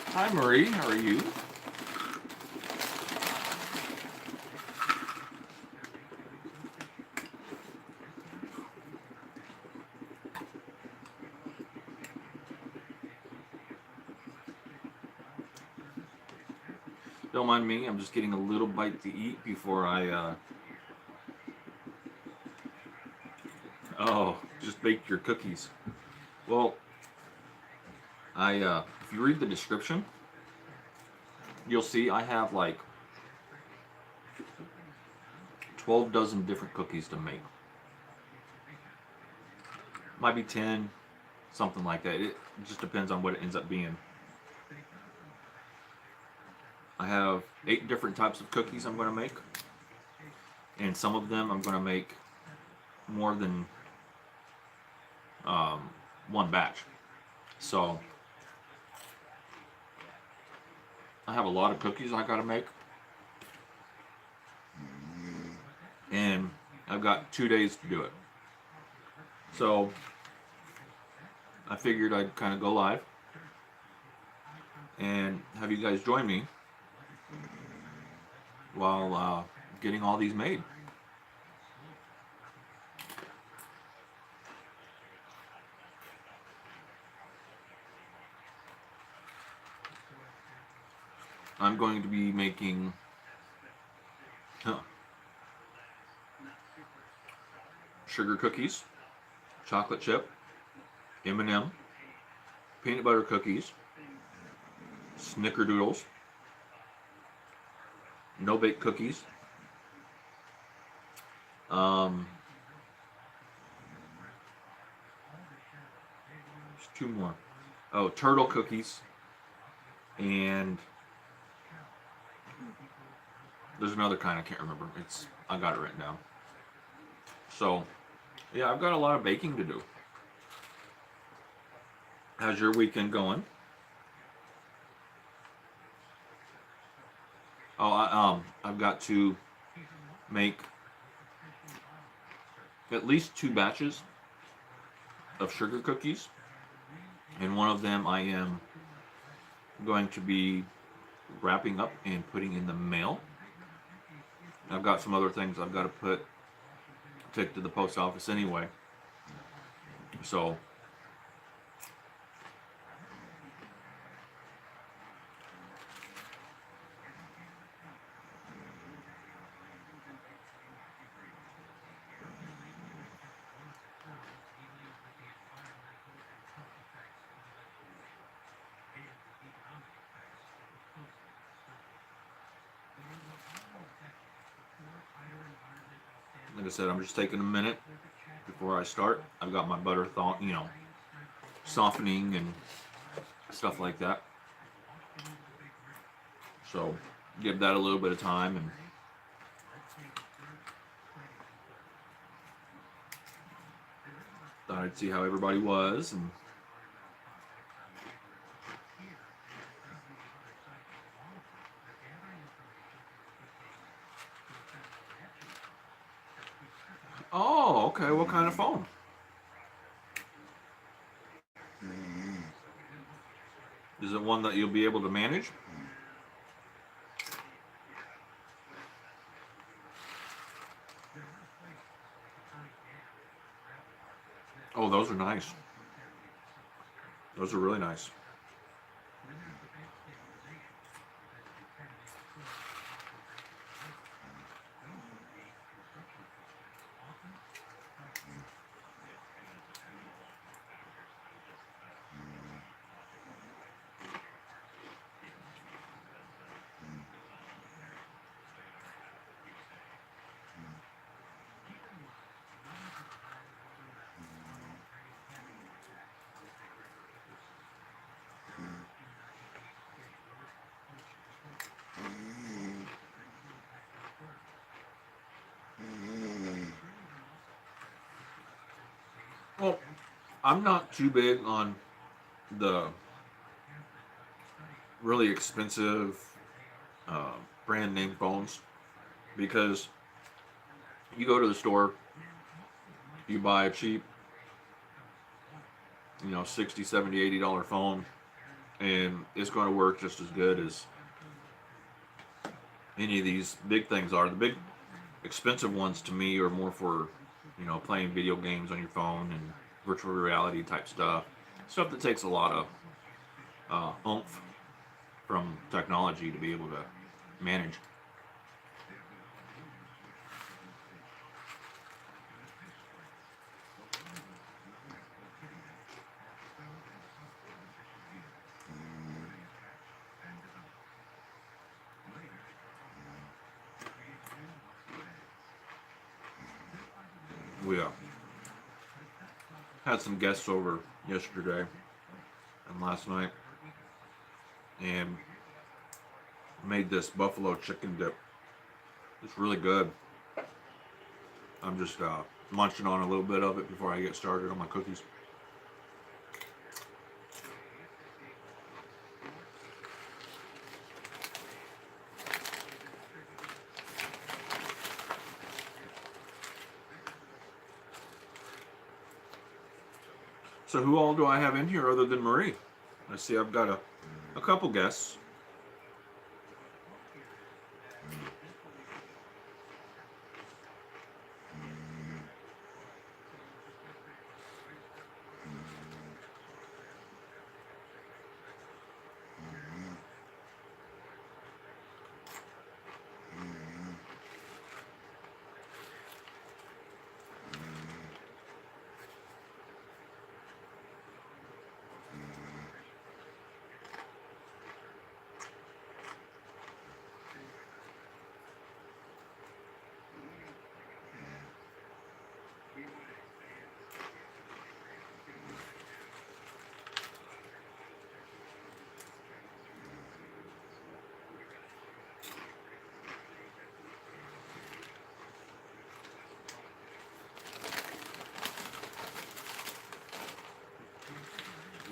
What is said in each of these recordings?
Hi, Marie. How are you? Don't mind me. I'm just getting a little bite to eat before I, oh, just baked your cookies. Well, if you read the description, you'll see I have like 12 dozen different cookies to make. Might be 10, something like that. It just depends on what it ends up being. I have 8 different types of cookies I'm going to make. And some of them I'm going to make more than one batch. So I have a lot of cookies I got to make. And I've got 2 days to do it. So I figured I'd kind of go live and have you guys join me while getting all these made. I'm going to be making sugar cookies, chocolate chip, M&M, peanut butter cookies, snickerdoodles, no-bake cookies, there's 2 more. Oh, turtle cookies, and there's another kind I can't remember. I got it written down. So, yeah, I've got a lot of baking to do. How's your weekend going? Oh, I've got to make at least 2 batches of sugar cookies, and one of them I am going to be wrapping up and putting in the mail. I've got some other things I've got to take to the post office anyway. So like I said, I'm just taking a minute before I start. I've got my butter softening and stuff like that. So give that a little bit of time, and thought I'd see how everybody was. And oh, okay. What kind of phone? Is it one that you'll be able to manage? Oh, those are nice. Those are really nice. I'm not too big on the really expensive uh, brand name phones because you go to the store, you buy a cheap, 60, 70, $80 phone, and it's going to work just as good as any of these big things are. The big expensive ones to me are more for, playing video games on your phone and virtual reality type stuff that takes a lot of oomph from technology to be able to manage. We had some guests over yesterday and last night and made this buffalo chicken dip. It's really good. I'm just munching on a little bit of it before I get started on my cookies. So who all do I have in here other than Marie? I see I've got a couple guests.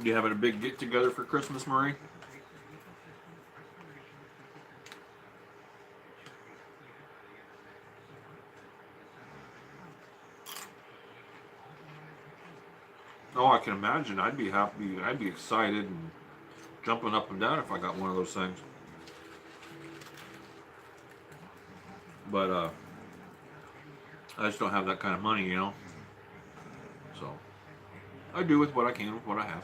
You having a big get together for Christmas, Marie? Oh, I can imagine. I'd be happy. I'd be excited and jumping up and down if I got one of those things. But I just don't have that kind of money. So I do with what I can with what I have.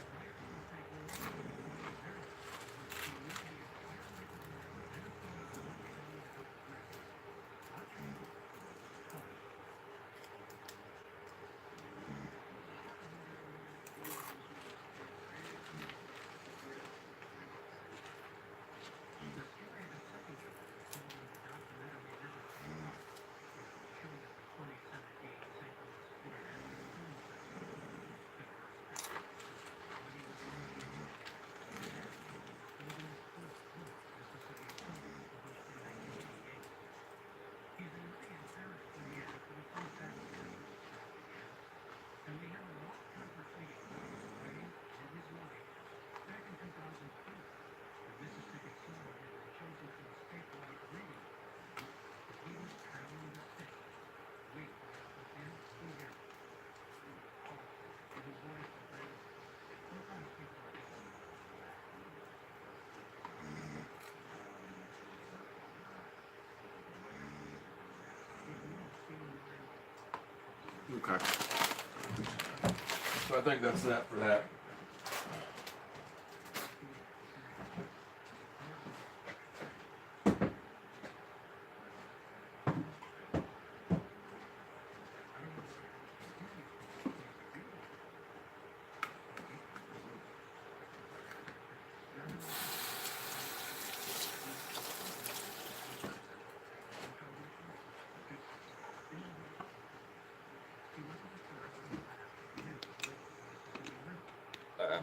Okay. So I think that's that for that.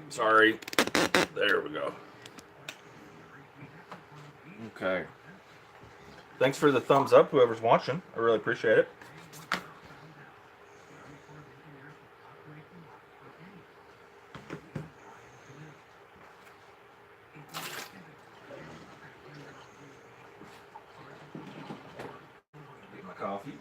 Sorry. There we go. Okay. Thanks for the thumbs up, whoever's watching. I really appreciate it. coffee.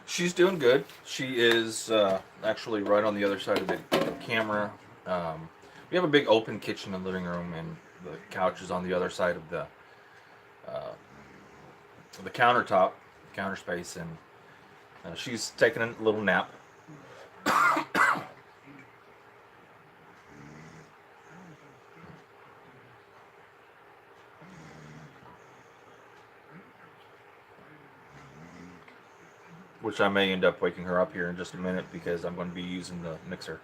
She's doing good. She is actually right on the other side of the camera. We have a big open kitchen and living room, and the couch is on the other side of uh, the countertop, counter space, and she's taking a little nap. Which I may end up waking her up here in just a minute because I'm going to be using the mixer,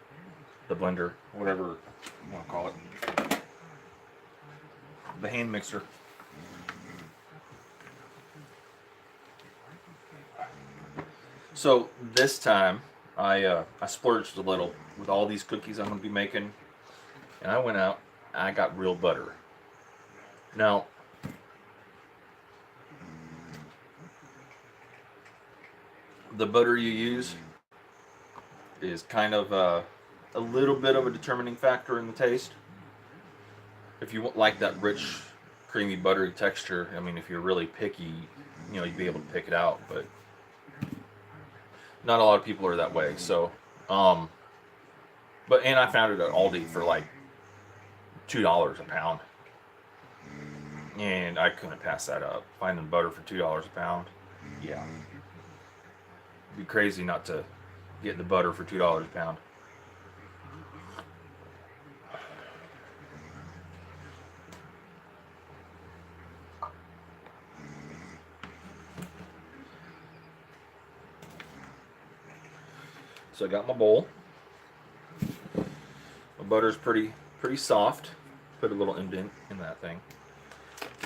the blender, whatever you want to call it, the hand mixer. So this time I splurged a little with all these cookies I'm going to be making, and I went out. I got real butter. Now, the butter you use is kind of a little bit of a determining factor in the taste. If you like that rich, creamy, buttery texture, I mean, if you're really picky, you'd be able to pick it out, but not a lot of people are that way. So, and I found it at Aldi for like $2 a pound, and I couldn't pass that up. Finding butter for $2 a pound, yeah. Be crazy not to get the butter for $2 a pound. So I got my bowl. My butter's pretty soft. Put a little indent in that thing.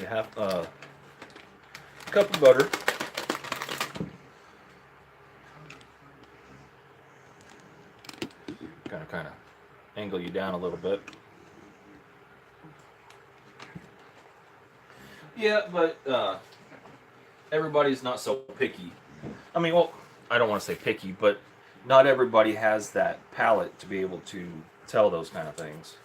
You have a cup of butter. Kind of angle you down a little bit. Yeah, but everybody's not so picky. I mean, well, I don't want to say picky, but not everybody has that palate to be able to tell those kind of things.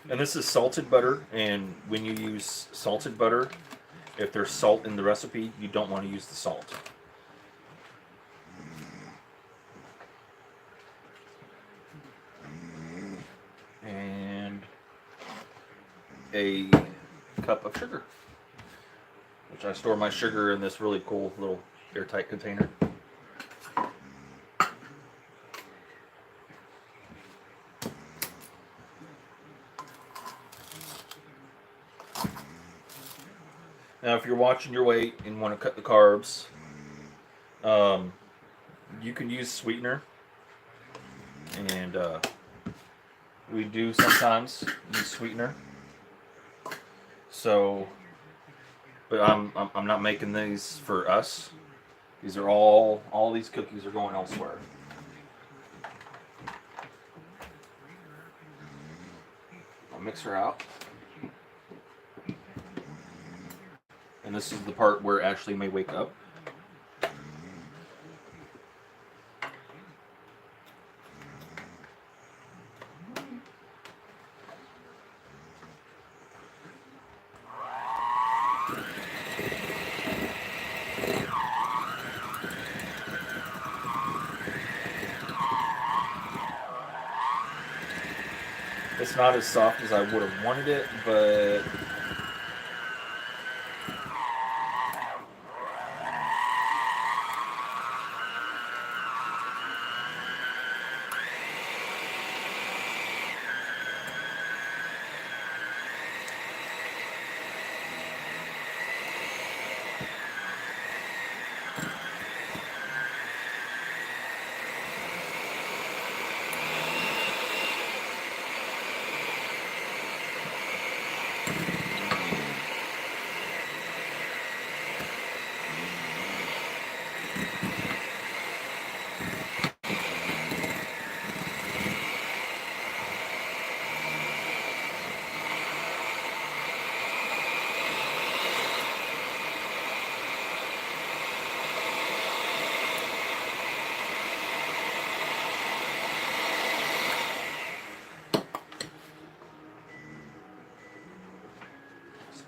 And this is salted butter, and when you use salted butter, if there's salt in the recipe, you don't want to use the salt. And a cup of sugar, which I store my sugar in this really cool little airtight container. Now, if you're watching your weight and want to cut the carbs, you can use sweetener, and we do sometimes use sweetener. So, but I'm not making these for us. These are all these cookies are going elsewhere. I'll mix her out. And this is the part where Ashley may wake up. It's not as soft as I would have wanted it, but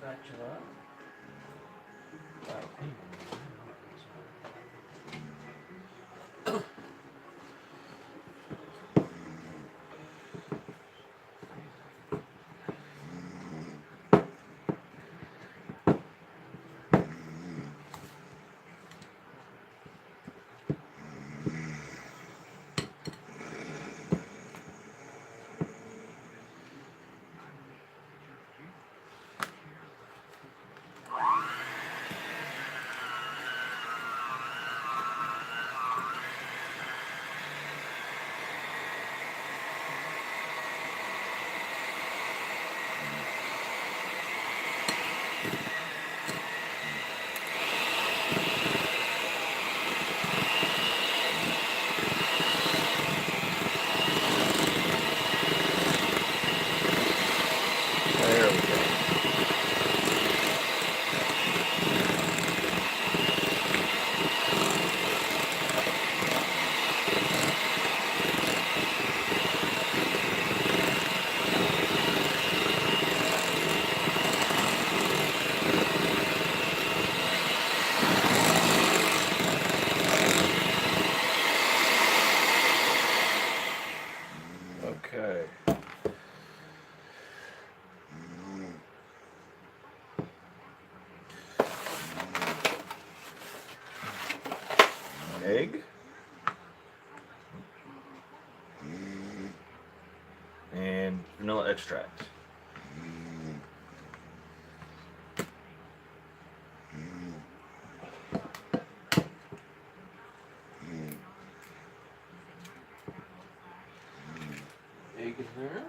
spatula. There we go. Okay. Egg. And vanilla extract. Egg in there.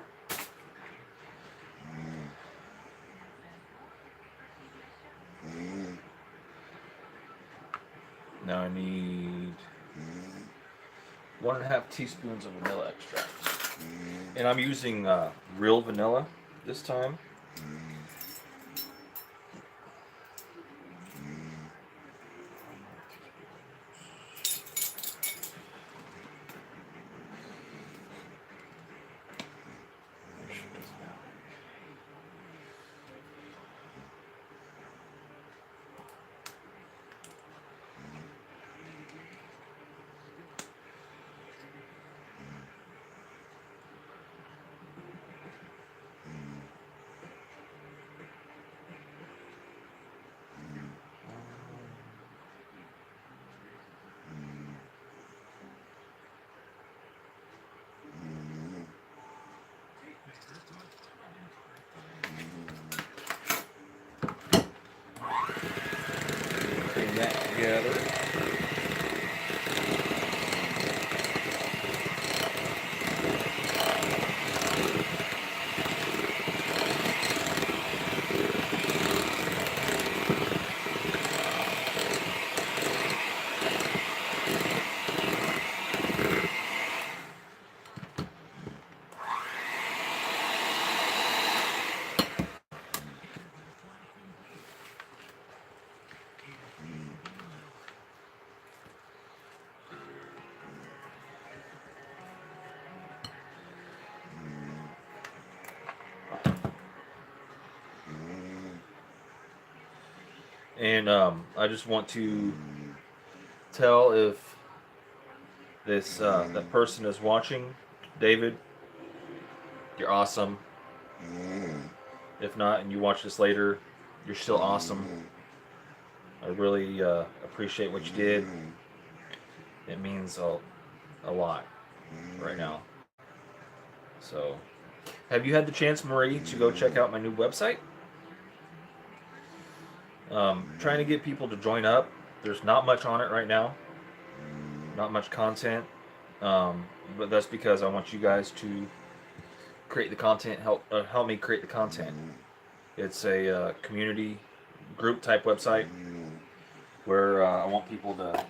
Now I need 1.5 teaspoons of vanilla extract. And I'm using real vanilla this time. Bring that together. And I just want to tell if this that person is watching, David, you're awesome. If not, and you watch this later, you're still awesome. I really appreciate what you did. It means a lot right now. So, have you had the chance, Marie, to go check out my new website? Trying to get people to join up. There's not much on it right now. Not much content. But that's because I want you guys to create the content. Help me create the content. It's a community group type website where I want people to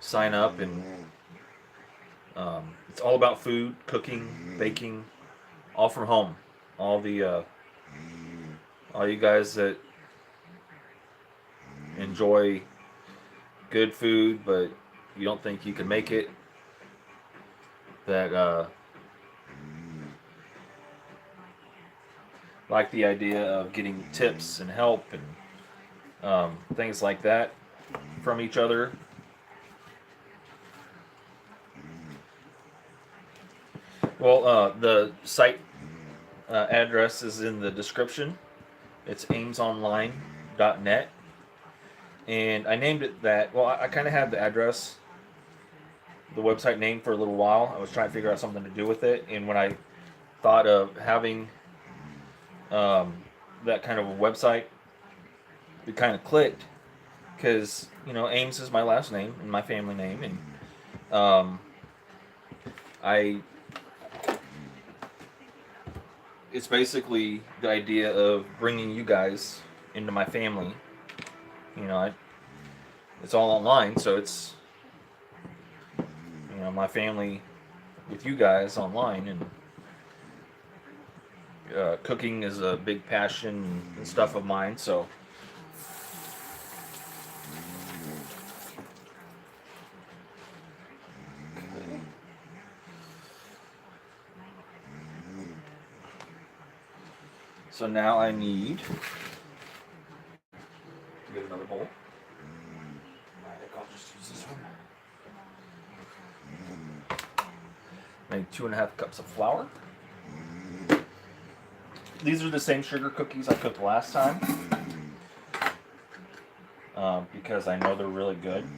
sign up, and it's all about food, cooking, baking, all from home. All you guys that enjoy good food, but you don't think you can make it, like the idea of getting tips and help and things like that from each other. Well, the site address is in the description. It's aimsonline.net. And I named it that. Well, I kind of had the address, the website name for a little while. I was trying to figure out something to do with it. And when I thought of having that kind of a website, it kind of clicked. Because, Ames is my last name and my family name. And it's basically the idea of bringing you guys into my family. It's all online, so it's my family with you guys online, and cooking is a big passion and stuff of mine. So now I need to get another bowl. I'll just use this one. I need 2.5 cups of flour. These are the same sugar cookies I cooked last time, because I know they're really good.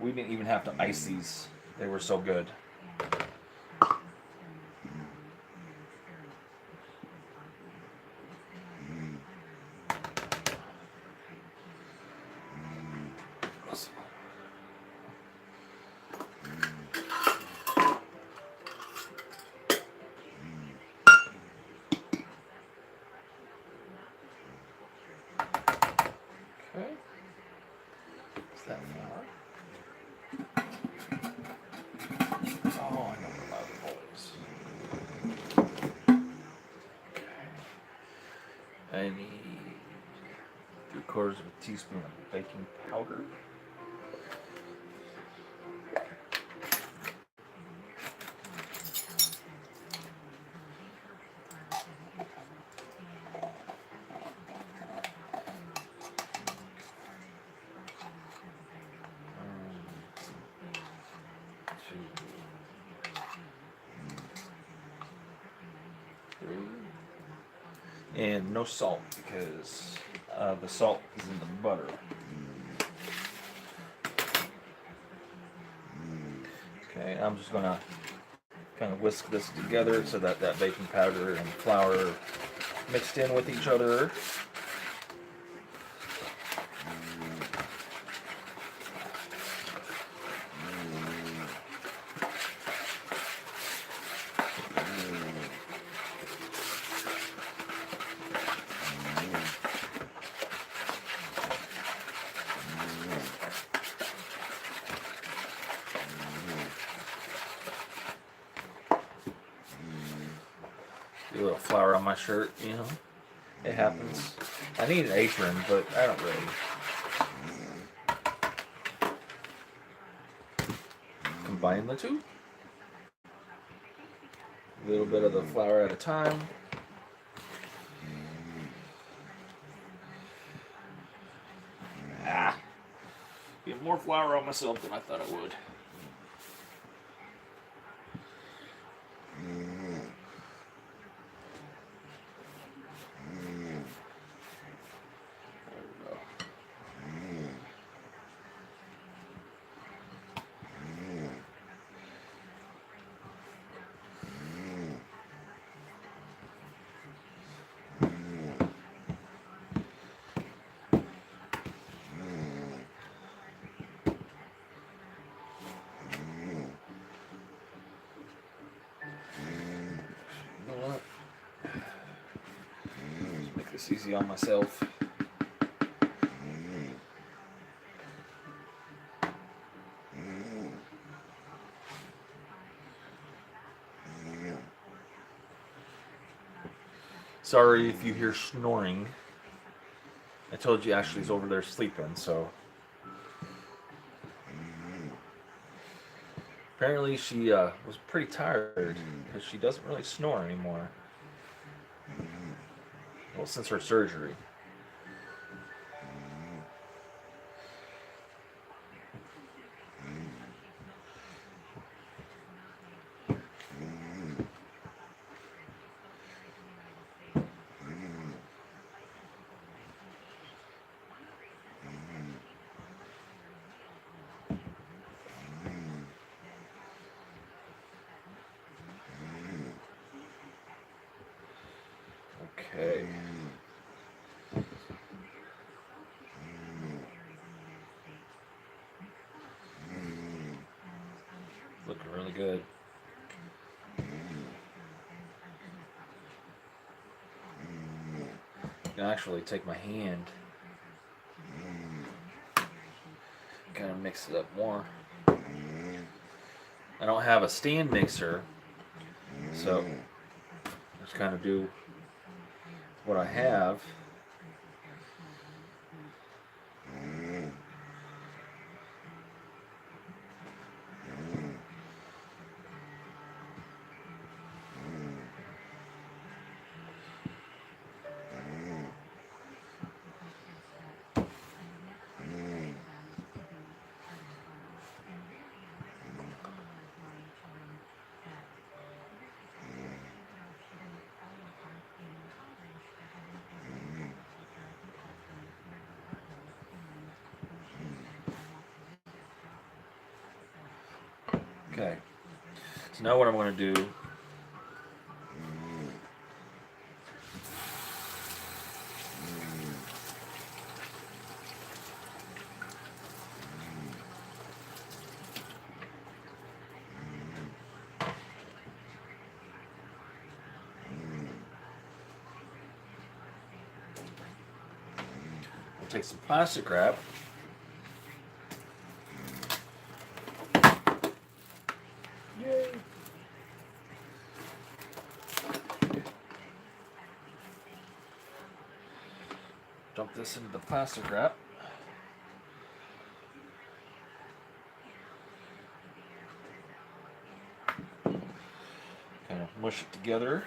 We didn't even have to ice these. They were so good. Okay. Is that flour? Oh, I know where my other bowl is. Okay. I need 3/4 of a teaspoon of baking powder. And no salt, because the salt is in the butter. Okay, I'm just going to kind of whisk this together so that baking powder and flour are mixed in with each other. A little flour on my shirt, it happens. I need an apron, but I don't really. Combine the two. A little bit of the flour at a time. Get more flour on myself than I thought I would. Make this easy on myself. Sorry if you hear snoring. I told you Ashley's over there sleeping, so Apparently, she was pretty tired because she doesn't really snore anymore. Well, since her surgery. Okay. Looking really good. I can actually take my hand, kind of mix it up more. I don't have a stand mixer, so just kind of do what I have. Okay. So now what I'm going to do take some plastic wrap. Yay! Dump this into the plastic wrap. Kind of mush it together.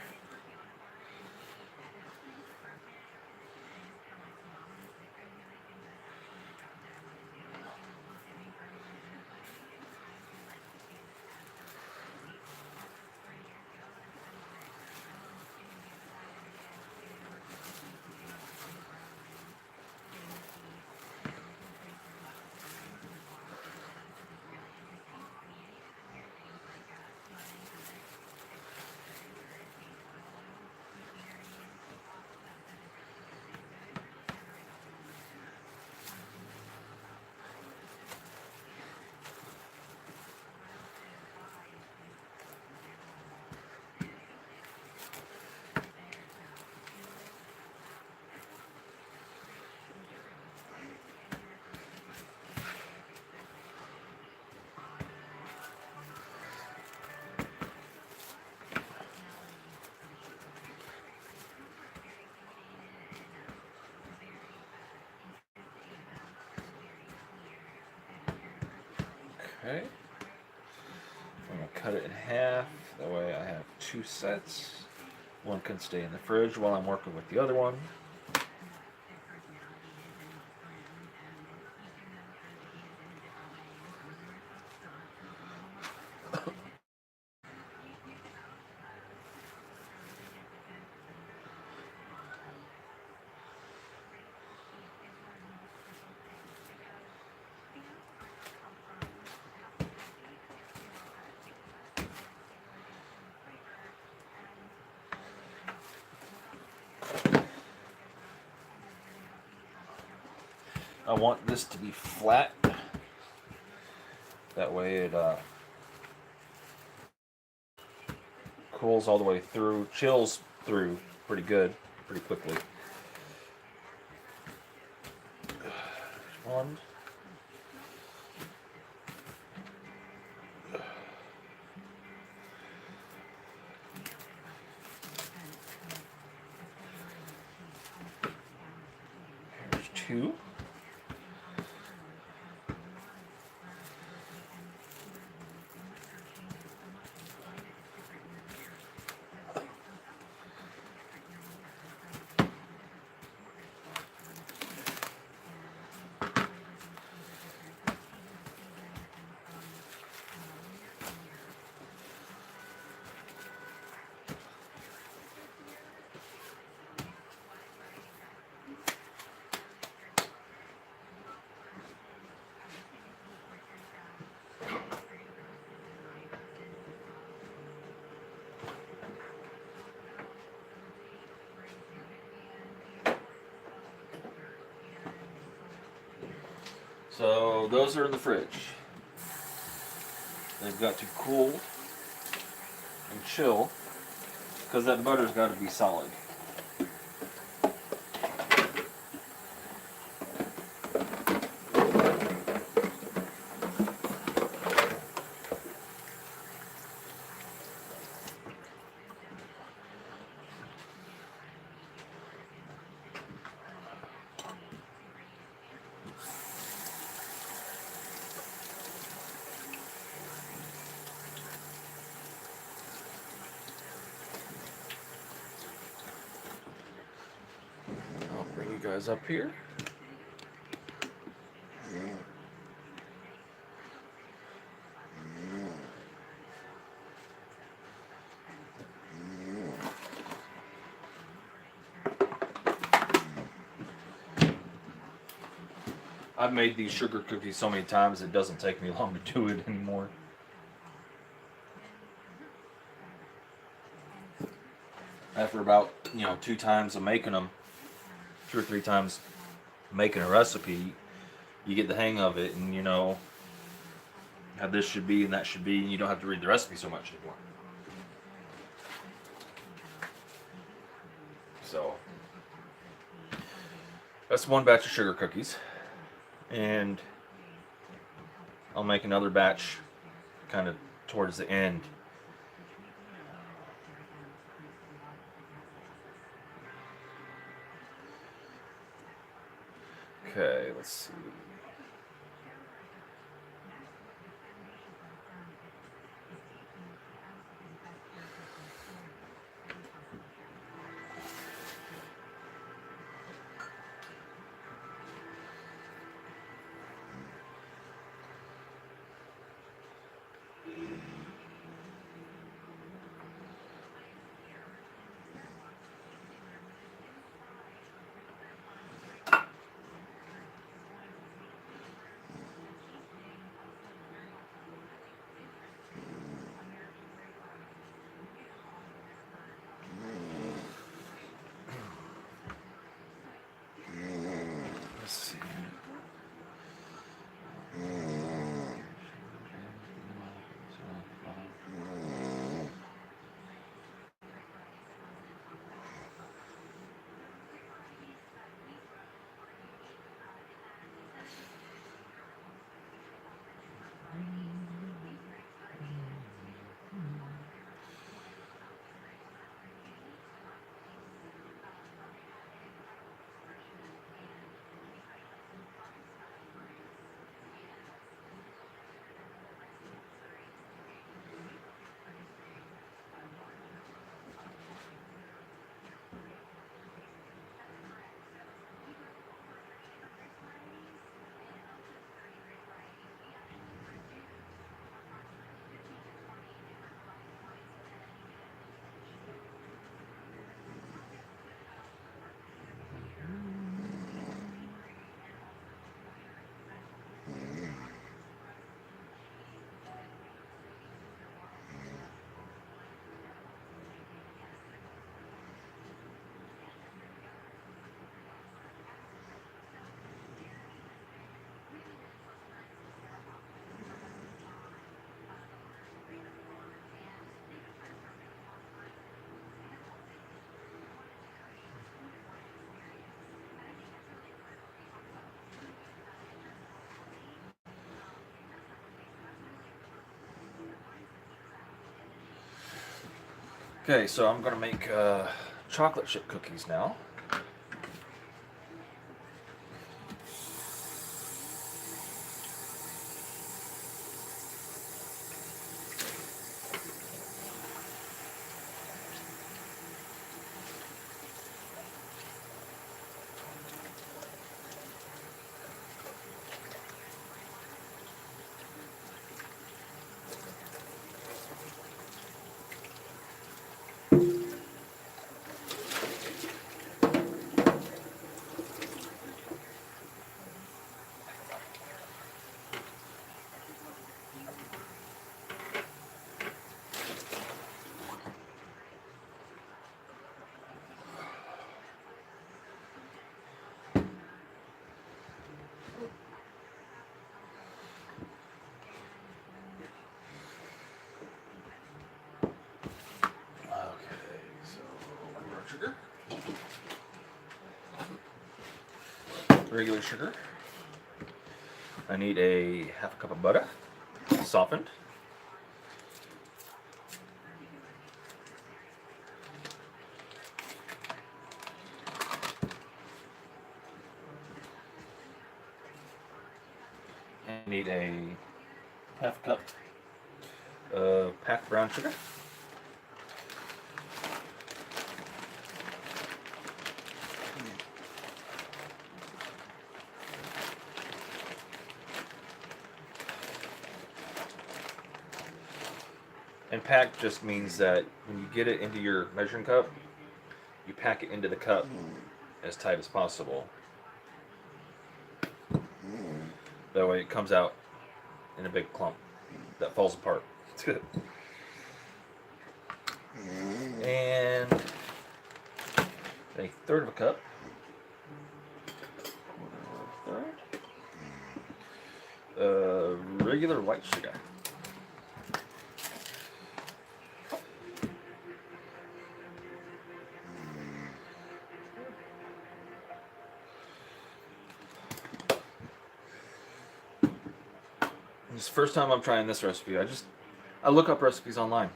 Okay. I'm going to cut it in half. That way I have two sets. One can stay in the fridge while I'm working with the other one. I want this to be flat. That way it cools all the way through, chills through pretty good, pretty quickly. One. Here's two. So those are in the fridge. They've got to cool and chill because that butter's got to be solid. I'll bring you guys up here. I've made these sugar cookies so many times it doesn't take me long to do it anymore. After about 2 times of making them, 2 or 3 times making a recipe, you get the hang of it, and how this should be and that should be, and you don't have to read the recipe so much anymore. So that's one batch of sugar cookies, and I'll make another batch kind of towards the end. Okay, let's see. Let's see. Okay, so I'm going to make chocolate chip cookies now. sugar. Regular sugar. I need a half a cup of butter, softened. I need a half cup of packed brown sugar. And pack just means that when you get it into your measuring cup, you pack it into the cup as tight as possible. That way it comes out in a big clump that falls apart. And a third of a cup. Regular white sugar. This is the first time I'm trying this recipe. I look up recipes online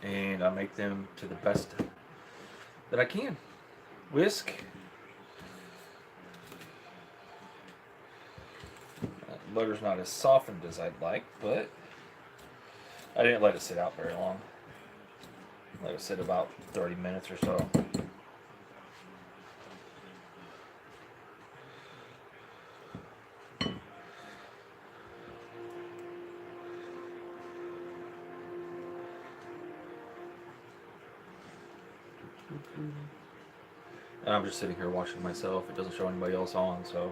and I make them to the best that I can. Whisk. Butter's not as softened as I'd like, but I didn't let it sit out very long. Let it sit about 30 minutes or so. And I'm just sitting here watching myself. It doesn't show anybody else on, so.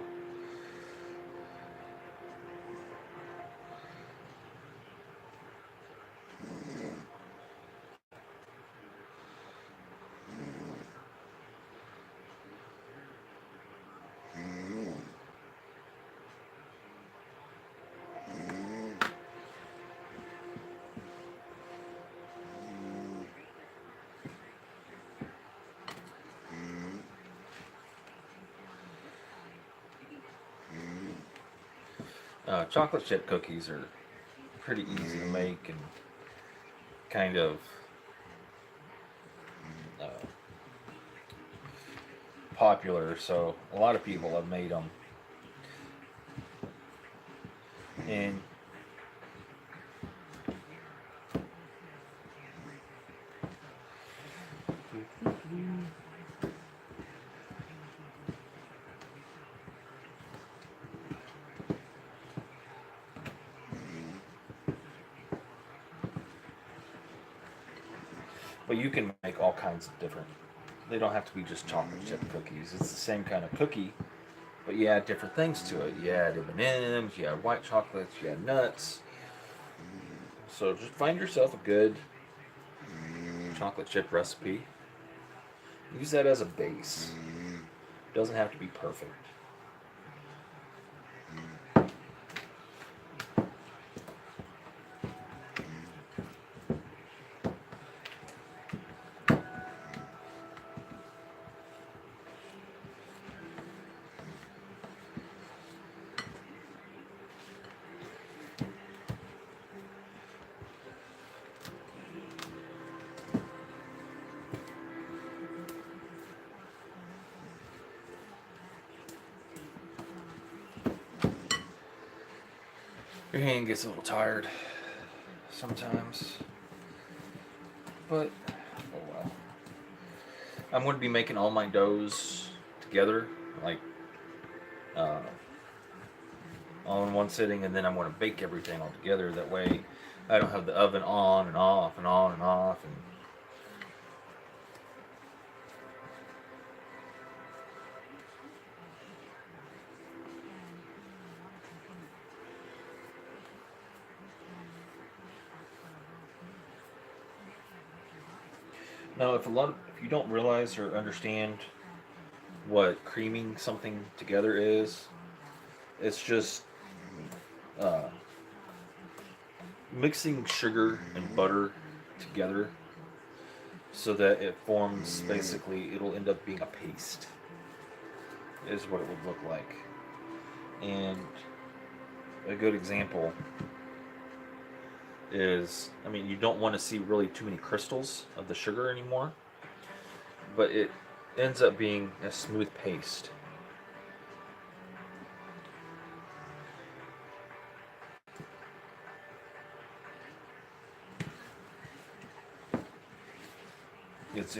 Chocolate chip cookies are pretty easy to make and kind of popular, so a lot of people have made them. And but you can make all kinds of different. They don't have to be just chocolate chip cookies. It's the same kind of cookie, but you add different things to it. You add M&Ms, you add white chocolates, you add nuts. So just find yourself a good chocolate chip recipe. Use that as a base. It doesn't have to be perfect. Your hand gets a little tired sometimes, but oh well. I'm going to be making all my doughs together, like all in one sitting, and then I'm going to bake everything all together. That way I don't have the oven on and off and on and off. And now, if you don't realize or understand what creaming something together is, it's just mixing sugar and butter together so that it forms, basically it'll end up being a paste, is what it would look like. And a good example is, I mean, you don't want to see really too many crystals of the sugar anymore, but it ends up being a smooth paste. It's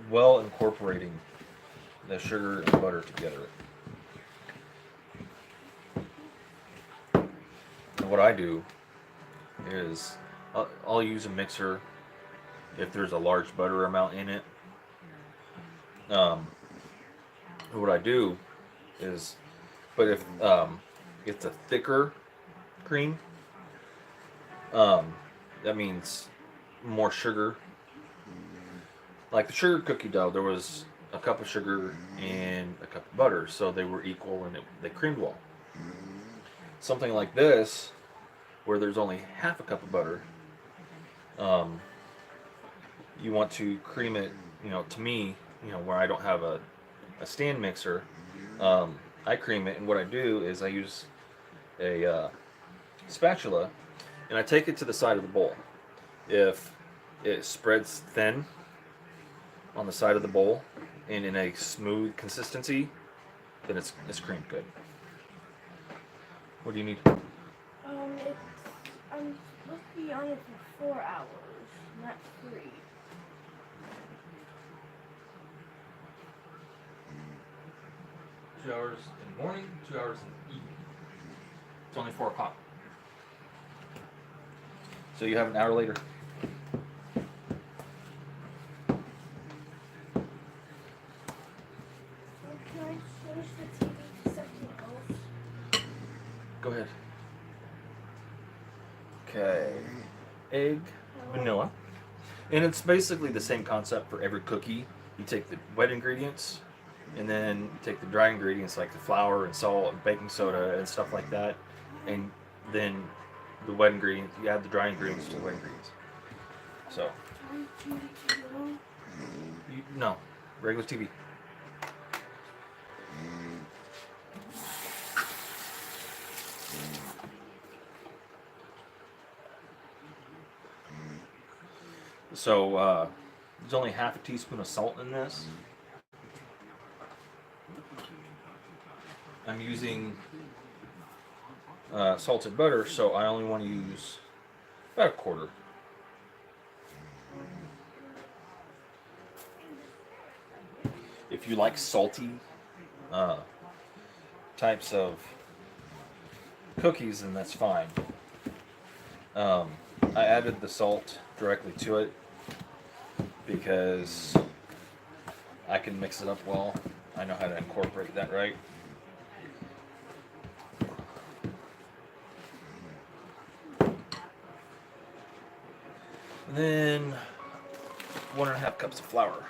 well incorporating the sugar and butter together. And what I do is I'll use a mixer if there's a large butter amount in it. What I do is, but if it's a thicker cream, that means more sugar. Like the sugar cookie dough, there was a cup of sugar and a cup of butter, so they were equal and they creamed well. Something like this, where there's only half a cup of butter, you want to cream it, to me, where I don't have a stand mixer, I cream it, and what I do is I use a spatula, and I take it to the side of the bowl. If it spreads thin on the side of the bowl and in a smooth consistency, then it's creamed good. What do you need? I'm supposed to be on it for 4 hours, not 3. 2 hours in the morning, 2 hours in the evening. It's only 4 o'clock. So you have an hour later. Can I change the TV to something else? Go ahead. Okay. Egg, vanilla. And it's basically the same concept for every cookie. You take the wet ingredients, and then you take the dry ingredients like the flour and salt and baking soda and stuff like that, and then the wet ingredients, you add the dry ingredients to the wet ingredients. So, no, regular TV. So, there's only half a teaspoon of salt in this. I'm using salted butter, so I only want to use about a quarter. If you like salty types of cookies, then that's fine. I added the salt directly to it because I can mix it up well. I know how to incorporate that right. And then 1.5 cups of flour.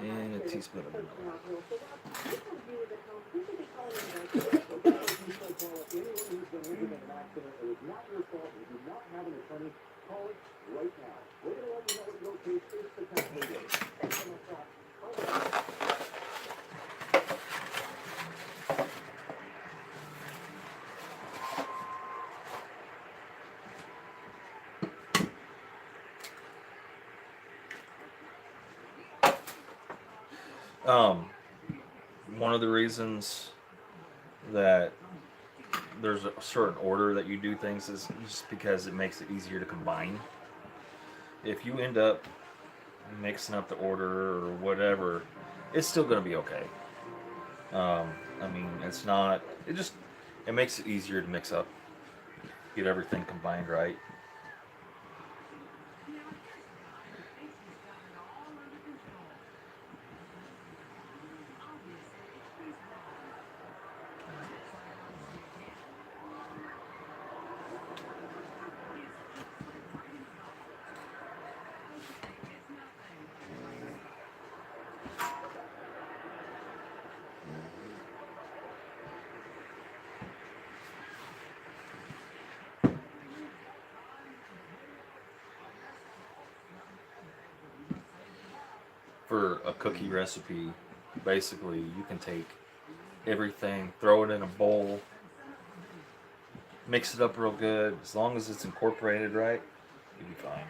And a teaspoon of vanilla. One of the reasons that there's a certain order that you do things is just because it makes it easier to combine. If you end up mixing up the order or whatever, it's still going to be okay. I mean, it's not. It makes it easier to mix up, get everything combined right. For a cookie recipe, basically, you can take everything, throw it in a bowl, mix it up real good. As long as it's incorporated right, you'll be fine.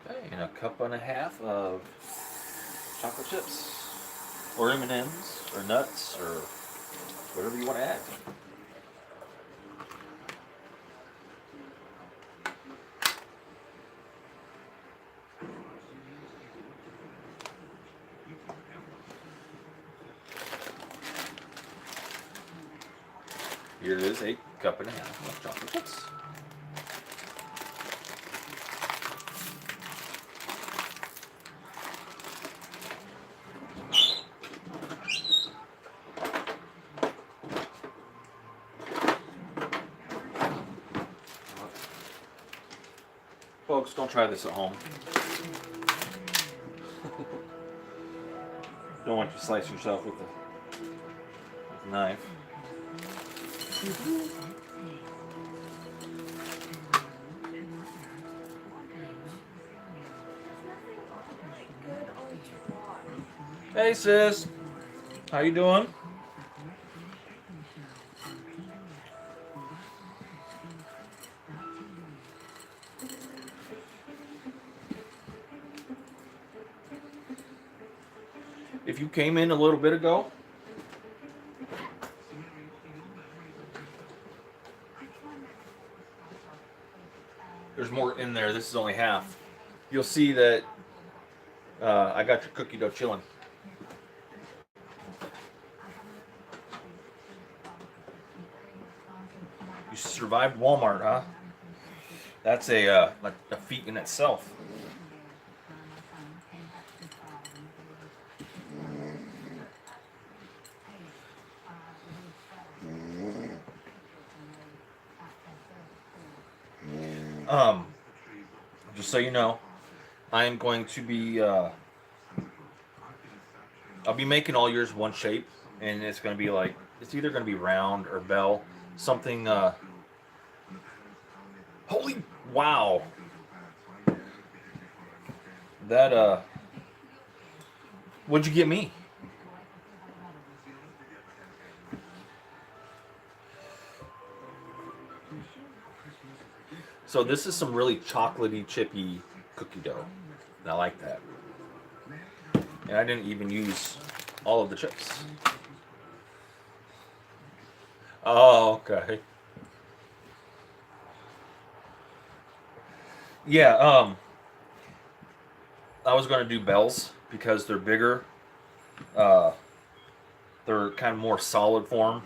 Okay, and a cup and a half of chocolate chips, or M&Ms, or nuts, or whatever you want to add. Here is a cup and a half of chocolate chips. Folks, don't try this at home. Don't want you to slice yourself with a knife. Hey sis, how you doing? If you came in a little bit ago, there's more in there. This is only half. You'll see that I got your cookie dough chilling. You survived Walmart, huh? That's a feat in itself. Just so you know, I am going to be. I'll be making all yours one shape, and it's going to be like it's either going to be round or bell, something. Holy wow! That what'd you get me? So this is some really chocolatey, chippy cookie dough. And I like that. And I didn't even use all of the chips. Oh, okay. Yeah, I was gonna do bells because they're bigger. Uh, they're kind of more solid form,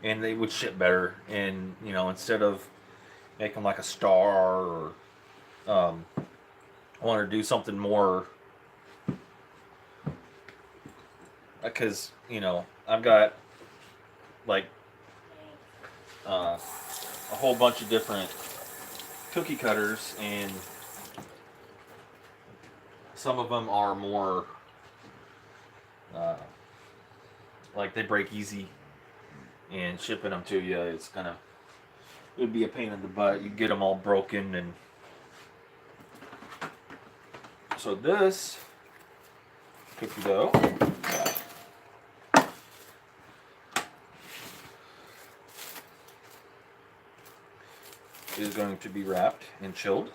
and they would ship better. And instead of make them like a star um, I want to do something more, because I've got like a whole bunch of different cookie cutters, and some of them are more like they break easy, and shipping them to you, it would be a pain in the butt. You get them all broken, and so this cookie dough is going to be wrapped and chilled.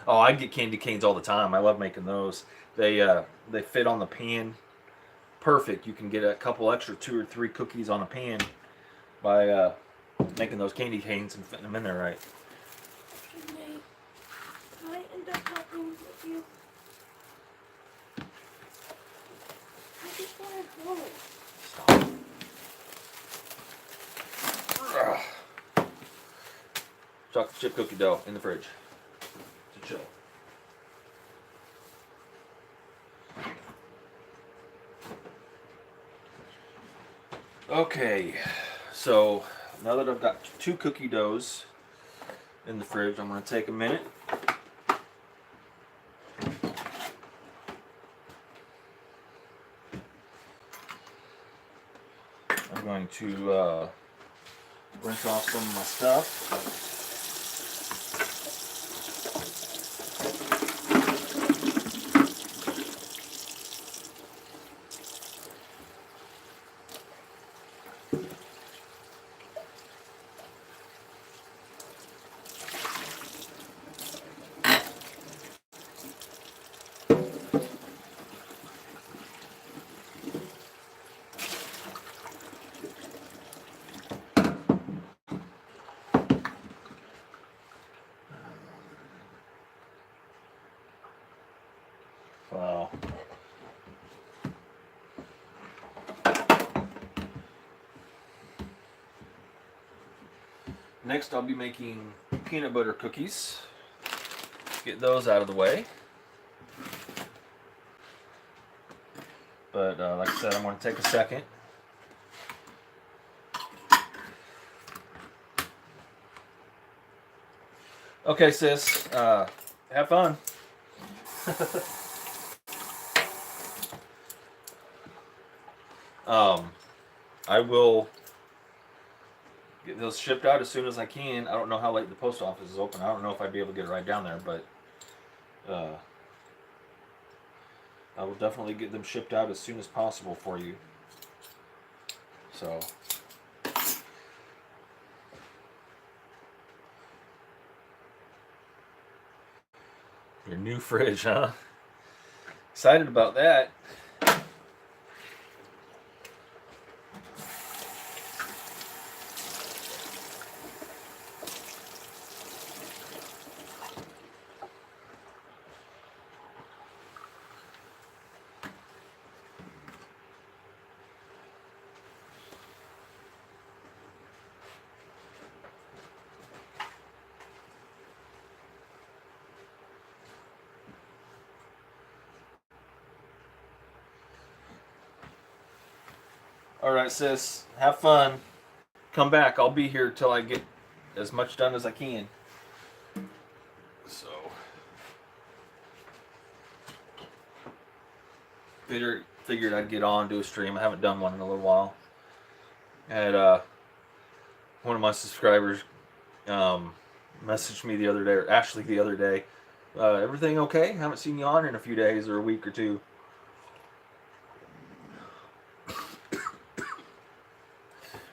Oh, I get candy canes all the time. I love making those. They fit on the pan perfect. You can get a couple extra 2 or 3 cookies on a pan by making those candy canes and fitting them in there right. Nate, can I end up helping with you? I just want to go. Stop. Chocolate chip cookie dough in the fridge to chill. Okay, so now that I've got 2 cookie doughs in the fridge, I'm going to take a minute. I'm going to rinse off some of my stuff. Wow. Next, I'll be making peanut butter cookies. Get those out of the way. But like I said, I'm going to take a second. Okay, sis. Have fun. I will get those shipped out as soon as I can. I don't know how late the post office is open. I don't know if I'd be able to get it right down there, but I will definitely get them shipped out as soon as possible for you. So your new fridge, huh? Excited about that. Alright, sis. Have fun. Come back. I'll be here till I get as much done as I can. So figured I'd get on, do a stream. I haven't done one in a little while. I had one of my subscribers messaged me the other day, or Ashley the other day. Everything okay? Haven't seen you on in a few days or a week or two.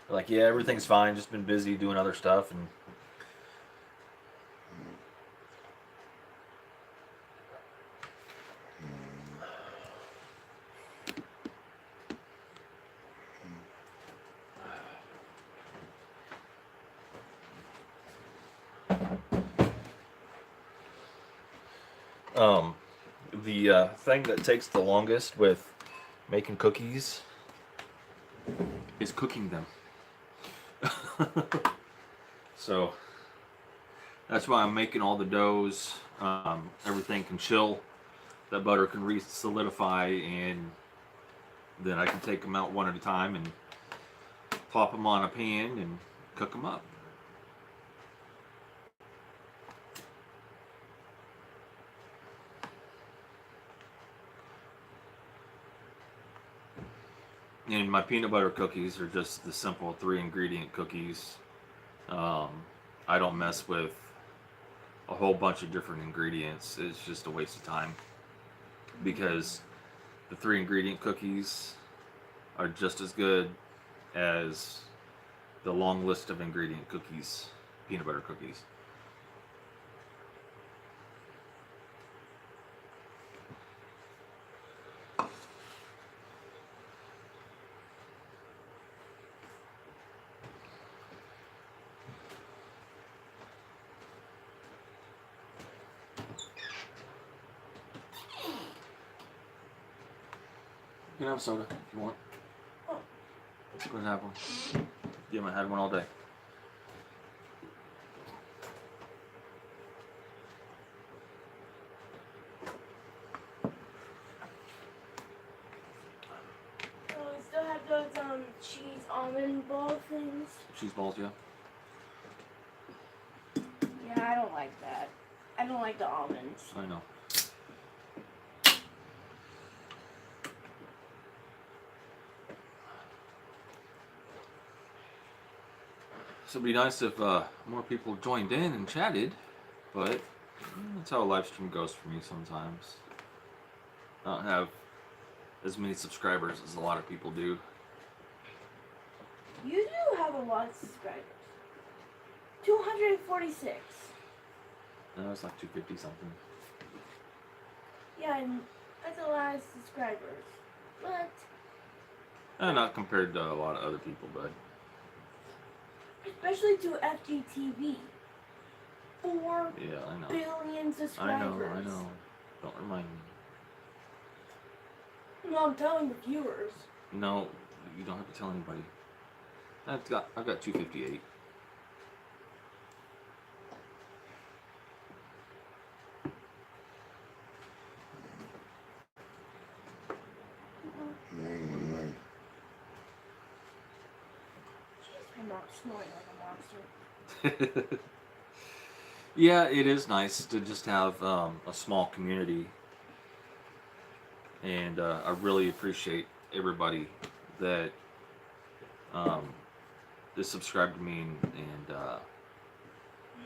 Like, yeah, everything's fine. Just been busy doing other stuff, and the thing that takes the longest with making cookies is cooking them. So that's why I'm making all the doughs. Everything can chill. That butter can re-solidify, and then I can take them out one at a time and pop them on a pan and cook them up. And my peanut butter cookies are just the simple 3-ingredient cookies. I don't mess with a whole bunch of different ingredients. It's just a waste of time, because the 3-ingredient cookies are just as good as the long list of ingredient cookies, peanut butter cookies. You can have a soda if you want. Oh. Go ahead and have one. You haven't had one all day. Oh, we still have those cheese almond ball things. Cheese balls, yeah. Yeah, I don't like that. I don't like the almonds. I know. So it'd be nice if more people joined in and chatted, but that's how a live stream goes for me sometimes. I don't have as many subscribers as a lot of people do. You do have a lot of subscribers. 246. No, it's like 250 something. Yeah, and that's a lot of subscribers. But Not compared to a lot of other people, but especially to FGTV. 4 yeah, I know. billion subscribers. I know. Don't remind me. No, I'm telling the viewers. No, you don't have to tell anybody. I've got 258. I'm not snoring like a monster. Yeah, it is nice to just have a small community, and I really appreciate everybody that is subscribed to me and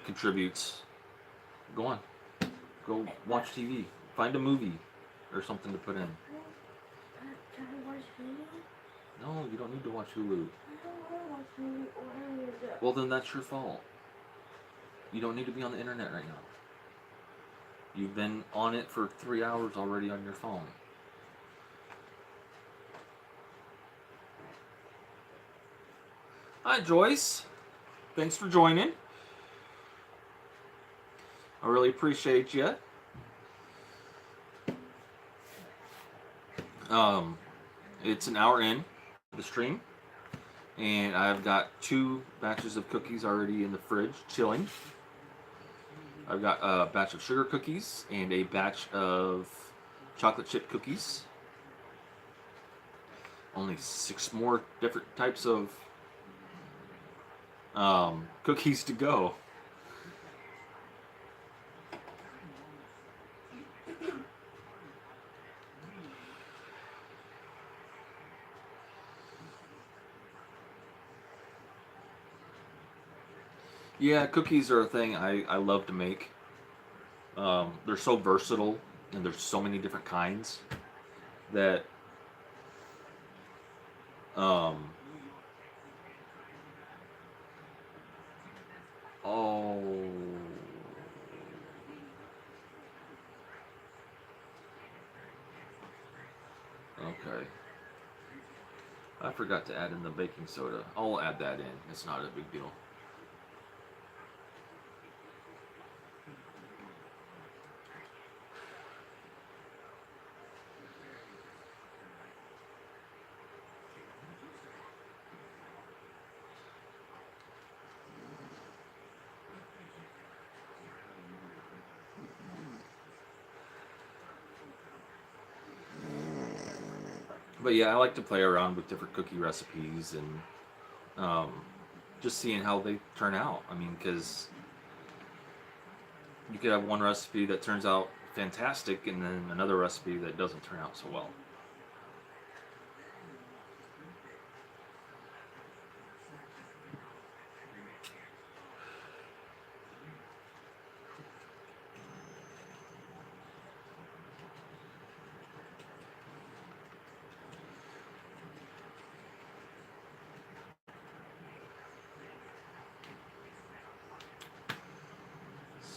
contributes. Go on, go watch TV, find a movie or something to put in. Can I watch Hulu? No, you don't need to watch Hulu. I don't want to watch Hulu or any of that. Well, then that's your fault. You don't need to be on the internet right now. You've been on it for 3 hours already on your phone. Hi, Joyce. Thanks for joining. I really appreciate you. It's an hour in the stream, and I've got 2 batches of cookies already in the fridge chilling. I've got a batch of sugar cookies and a batch of chocolate chip cookies. Only 6 more different types of cookies to go. Yeah, cookies are a thing I love to make. They're so versatile, and there's so many different kinds that oh, okay. I forgot to add in the baking soda. I'll add that in. It's not a big deal. But yeah, I like to play around with different cookie recipes and um, just seeing how they turn out. I mean, because you could have one recipe that turns out fantastic and then another recipe that doesn't turn out so well.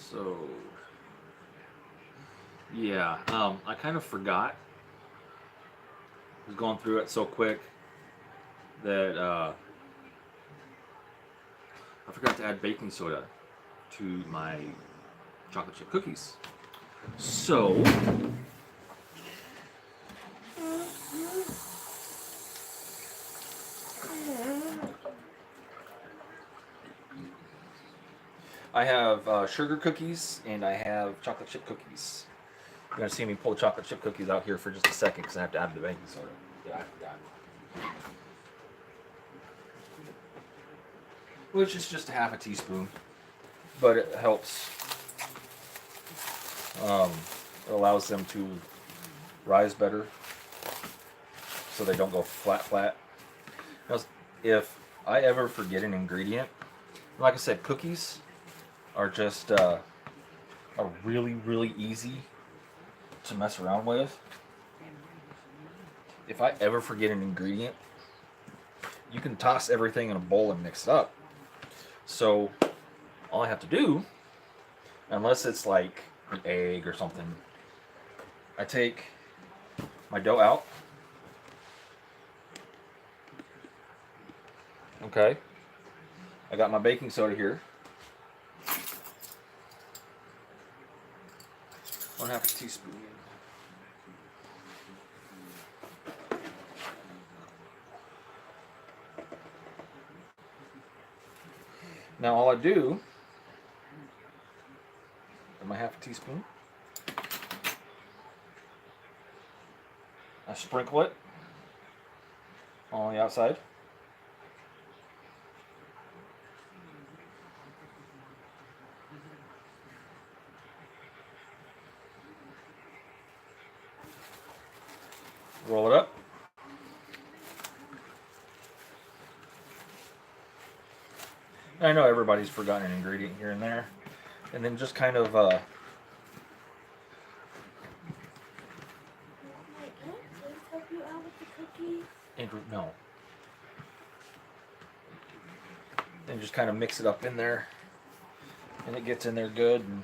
So, yeah, I kind of forgot. I was going through it so quick that I forgot to add baking soda to my chocolate chip cookies. So, I have sugar cookies and I have chocolate chip cookies. You're gonna see me pull the chocolate chip cookies out here for just a second because I have to add the baking soda. Yeah, I forgot. Which is just a half a teaspoon, but it helps. Um, it allows them to rise better, so they don't go flat. Now, if I ever forget an ingredient, like I said, cookies are just are really easy to mess around with. If I ever forget an ingredient, you can toss everything in a bowl and mix it up. So all I have to do, unless it's like an egg or something, I take my dough out. Okay. I got my baking soda here. 1/2 teaspoon. Now all I do, my 1/2 teaspoon, I sprinkle it on the outside. Roll it up. I know everybody's forgotten an ingredient here and there. And then just kind of My aunt did help you out with the cookies. no. And just kind of mix it up in there. And it gets in there good. And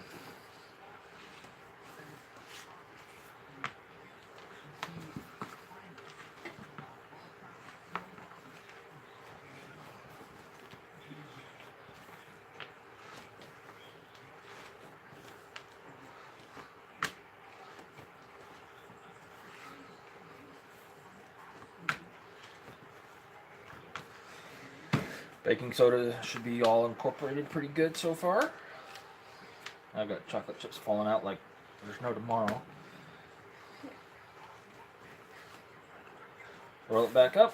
baking soda should be all incorporated pretty good so far. I've got chocolate chips falling out like there's no tomorrow. Roll it back up.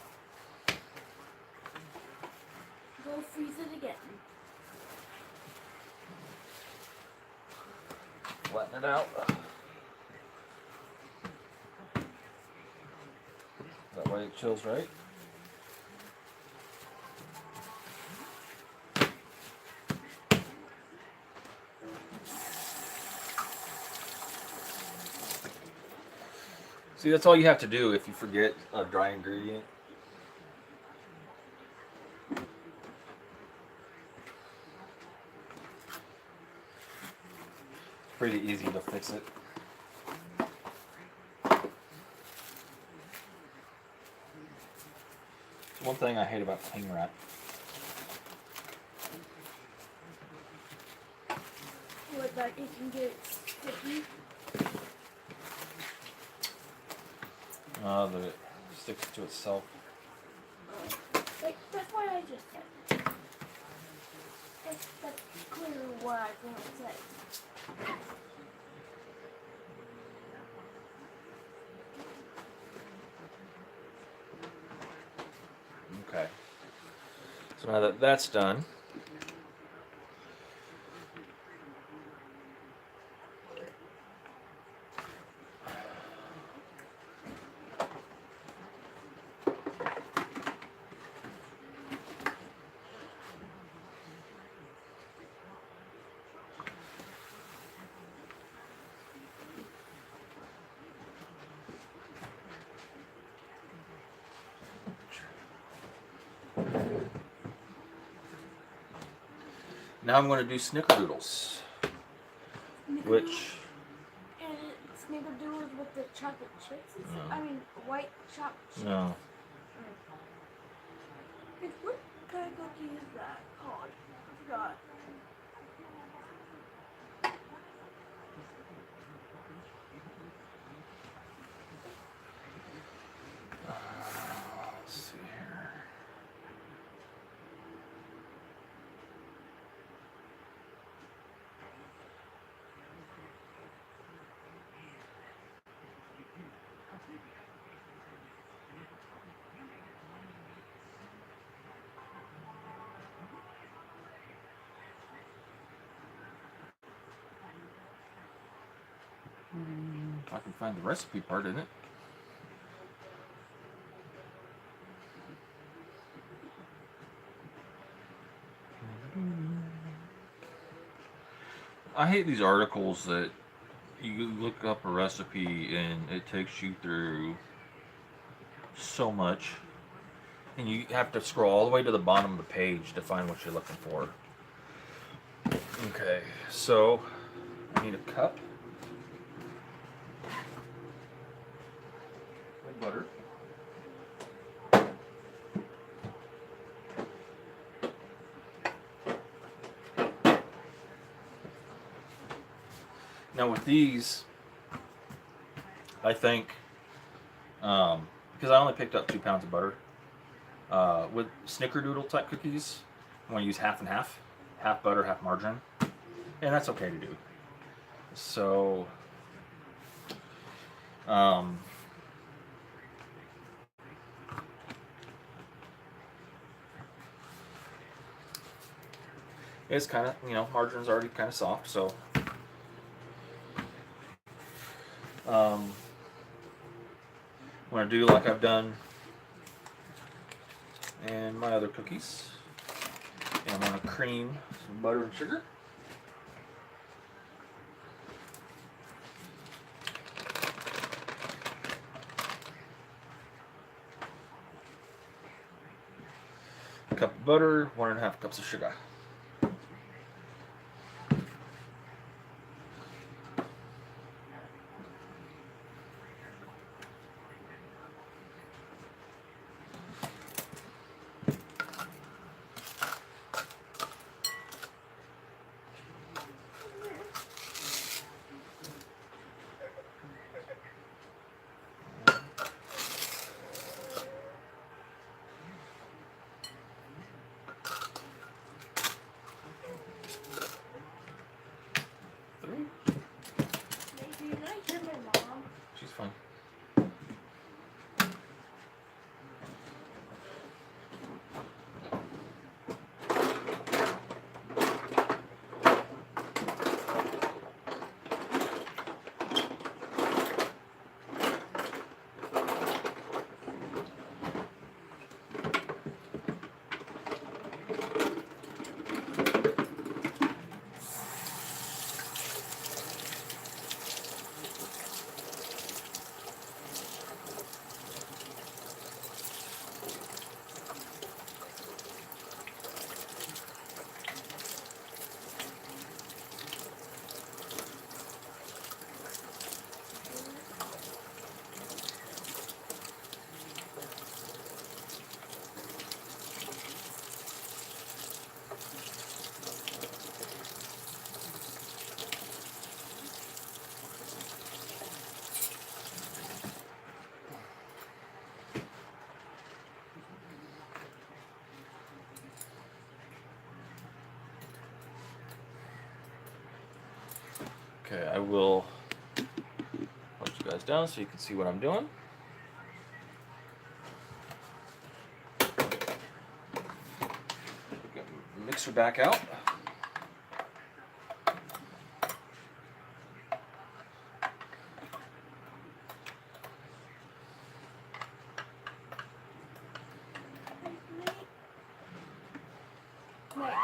Go freeze it again. Flatten it out. That way it chills right. See, that's all you have to do if you forget a dry ingredient. It's pretty easy to fix it. It's one thing I hate about cling wrap. What, that it can get sticky? That it sticks to itself. Like, that's why I just said. That's clearly what I want to say. So now that that's done, now I'm going to do snickerdoodles, which And it's snickerdoodles with the chocolate chips. No. I mean, white chocolate chips. no, What kind of cookie is that called? I forgot. let's see here. I can find the recipe part in it. I hate these articles that you look up a recipe and it takes you through so much, and you have to scroll all the way to the bottom of the page to find what you're looking for. Okay, so I need a cup of butter. Now with these, I think, because I only picked up 2 pounds of butter, with snickerdoodle type cookies, I want to use half and half butter, half margarine, and that's okay to do. So, it's kind of, margarine's already kind of soft, so I'm going to do like I've done in my other cookies. And I'm going to cream some butter and sugar. A cup of butter, 1.5 cups of sugar. Maybe you're not hear my mom. She's fine. Okay, I will put you guys down so you can see what I'm doing. mixer back out. Nice.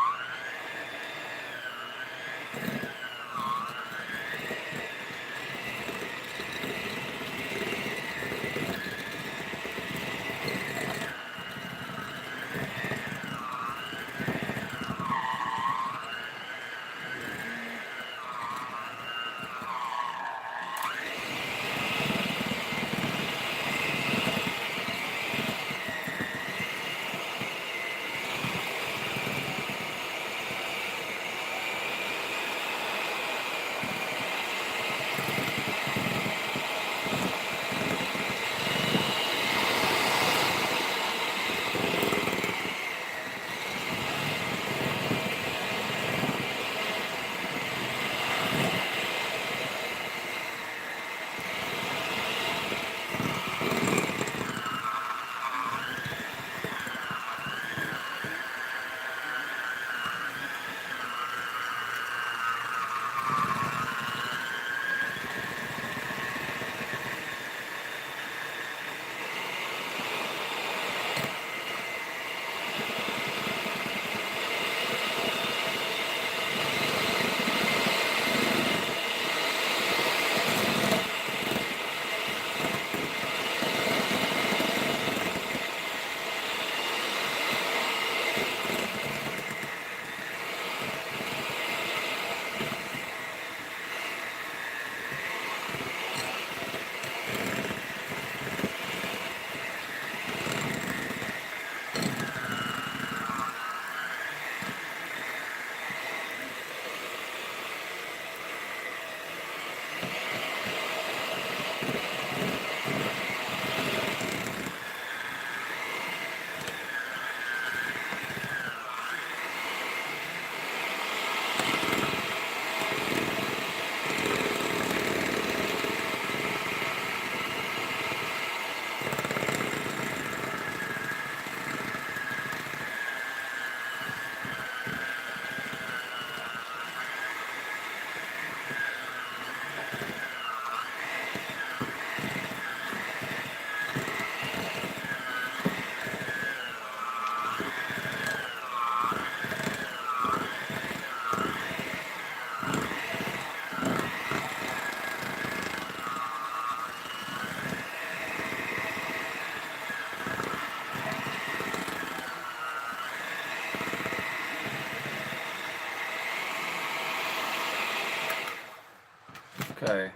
Okay,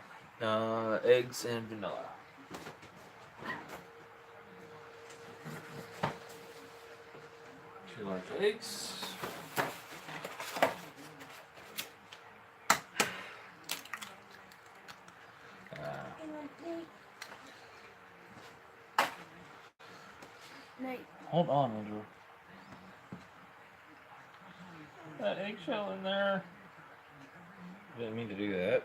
eggs and vanilla. Two large eggs. Nice. Hold on, Andrew. That eggshell in there. Didn't mean to do that.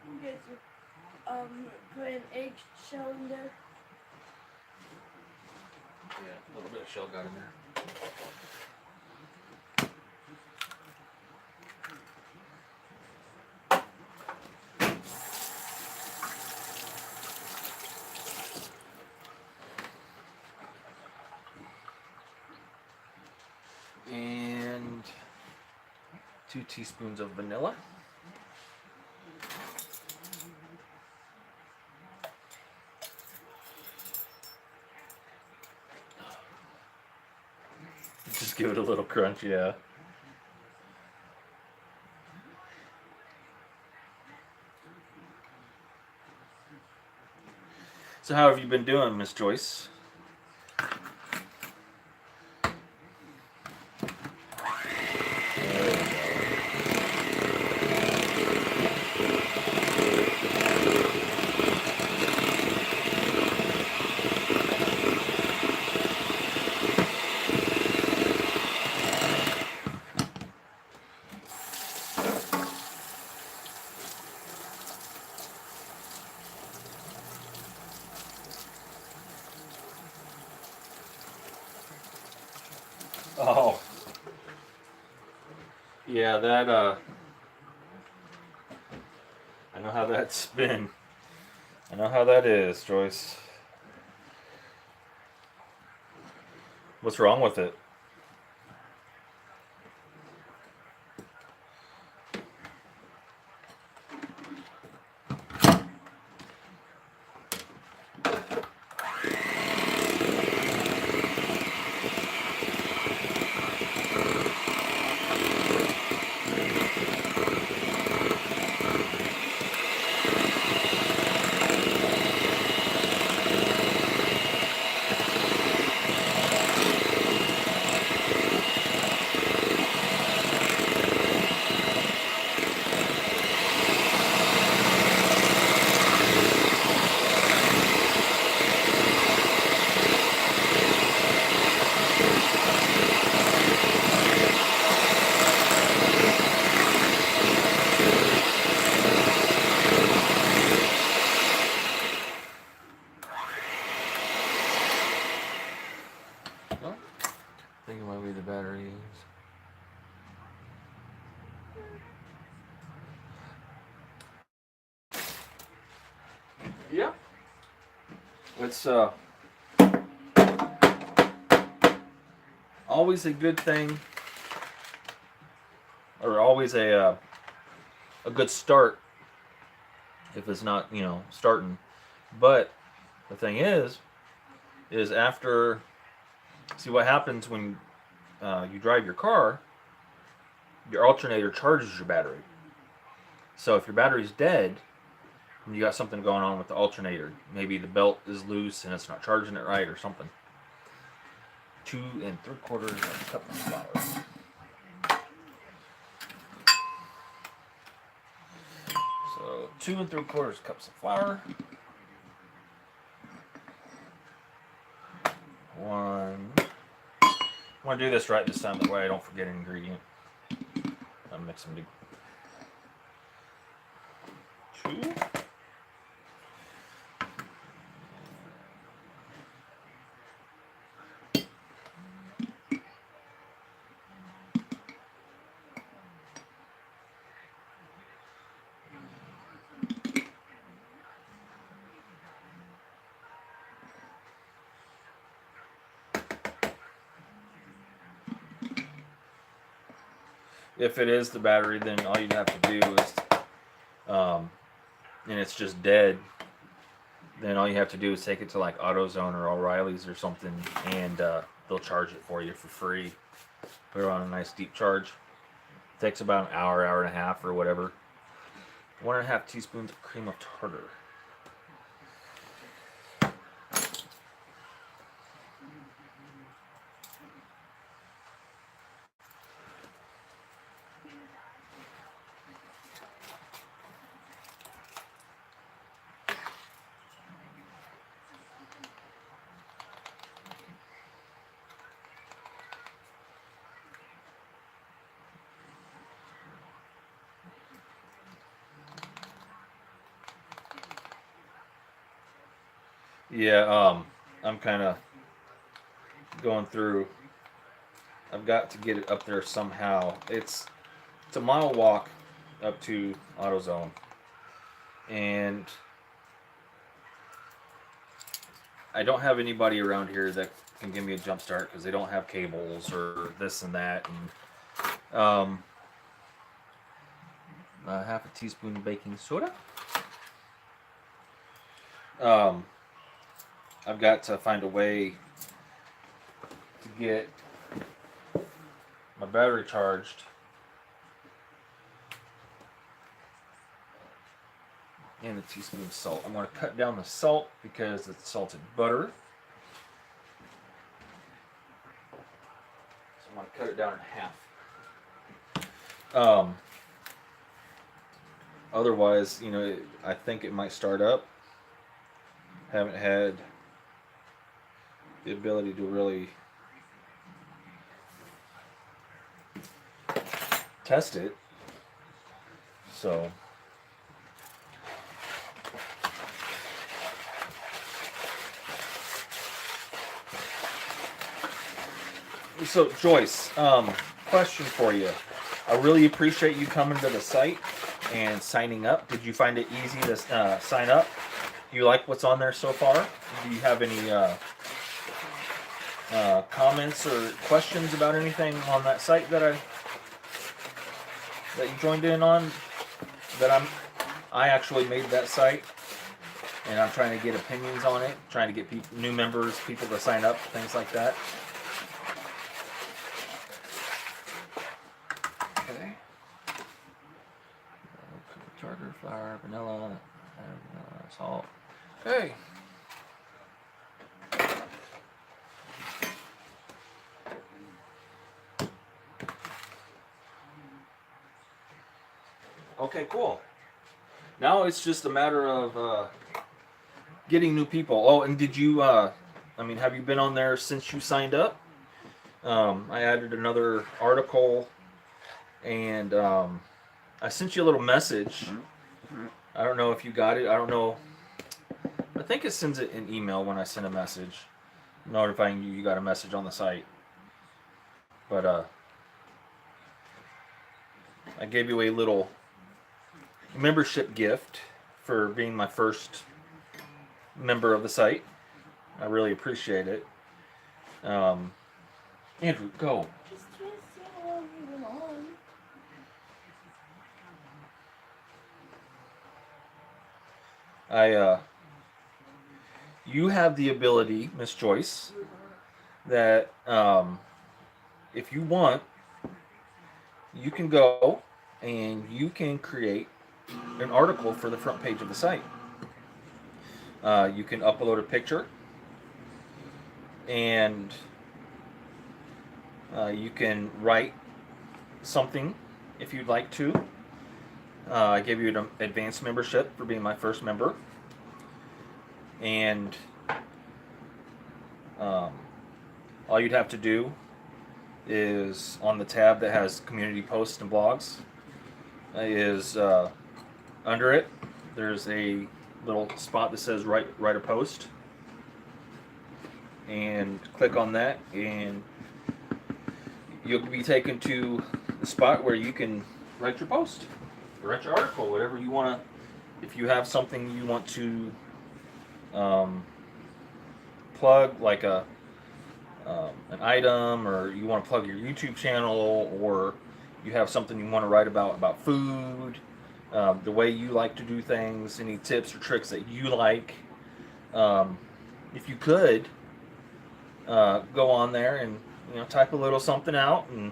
You guys put an eggshell in there. Yeah, a little bit of shell got in there. And 2 teaspoons of vanilla. Just give it a little crunch, yeah. So how have you been doing, Miss Joyce? Oh. Yeah, that, I know how that's been. I know how that is, Joyce. What's wrong with it? Well, I think it might be the batteries. Yeah. It's always a good thing, or always a good start if it's not, starting. But the thing is after, see what happens when you drive your car, your alternator charges your battery. So if your battery's dead, and you got something going on with the alternator, maybe the belt is loose and it's not charging it right or something. 2 3/4 cup of flour. So 2 3/4 cups of flour. 1. I want to do this right this time, that way I don't forget an ingredient. I'm mixing 2. If it is the battery, then all you'd have to do is, and it's just dead, then all you have to do is take it to like AutoZone or O'Reilly's or something, and they'll charge it for you for free. Put it on a nice deep charge. Takes about an hour, hour and a half, or whatever. 1.5 teaspoons of cream of tartar. Yeah, I'm kind of going through. I've got to get it up there somehow. It's a mile walk up to AutoZone, and I don't have anybody around here that can give me a jump start because they don't have cables or this and that. And 1/2 teaspoon of baking soda. I've got to find a way to get my battery charged. And a teaspoon of salt. I'm going to cut down the salt because it's salted butter. So I'm going to cut it down in half. Otherwise, I think it might start up. Haven't had the ability to really test it. So So Joyce, question for you. I really appreciate you coming to the site and signing up. Did you find it easy to sign up? Do you like what's on there so far? Do you have any comments or questions about anything on that site that you joined in on? I actually made that site, and I'm trying to get opinions on it, trying to get new members, people to sign up, things like that. Okay. Tartar flour, vanilla, salt. Okay. Okay, cool. Now it's just a matter of getting new people. Oh, and did you? Have you been on there since you signed up? I added another article, and I sent you a little message. I don't know if you got it. I don't know. I think it sends it in email when I send a message, notifying you got a message on the site. But I gave you a little membership gift for being my first member of the site. I really appreciate it. Andrew, go. Just trying to see how long you've been on. You have the ability, Miss Joyce, that if you want, you can go and you can create an article for the front page of the site. You can upload a picture, and you can write something if you'd like to. I gave you an advanced membership for being my first member, and all you'd have to do is on the tab that has community posts and blogs is under it there's a little spot that says write a post, and click on that and you'll be taken to the spot where you can write your post, write your article, whatever you want to. If you have something you want to plug, like an item, or you want to plug your YouTube channel, or you have something you want to write about food, the way you like to do things, any tips or tricks that you like, if you could go on there and type a little something out, and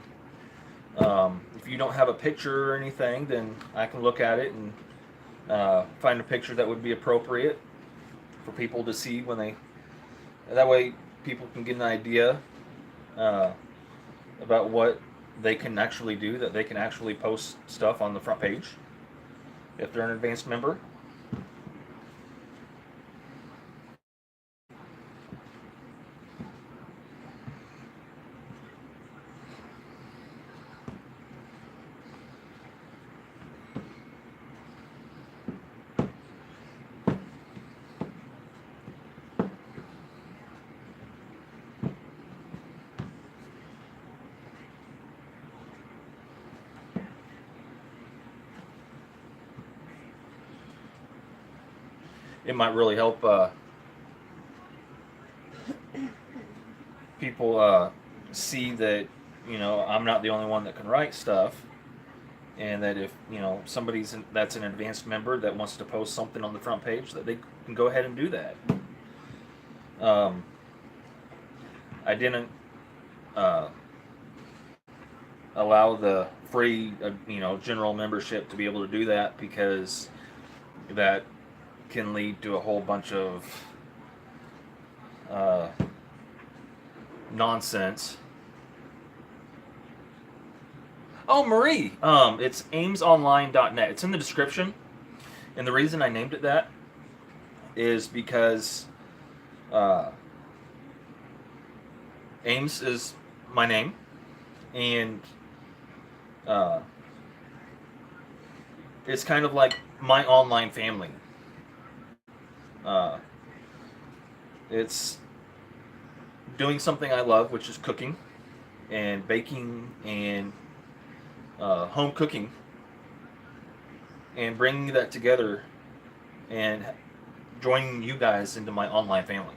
if you don't have a picture or anything, then I can look at it and find a picture that would be appropriate for people to see when they. That way, people can get an idea about what they can actually do. That they can actually post stuff on the front page if they're an advanced member. It might really help people see that I'm not the only one that can write stuff, and that if that's an advanced member that wants to post something on the front page, that they can go ahead and do that. I didn't allow the free general membership to be able to do that, because that can lead to a whole bunch of nonsense. Oh, Marie, it's aimsonline.net. It's in the description, and the reason I named it that is because Ames is my name, and it's kind of like my online family. It's doing something I love, which is cooking, and baking and home cooking, and bringing that together and joining you guys into my online family.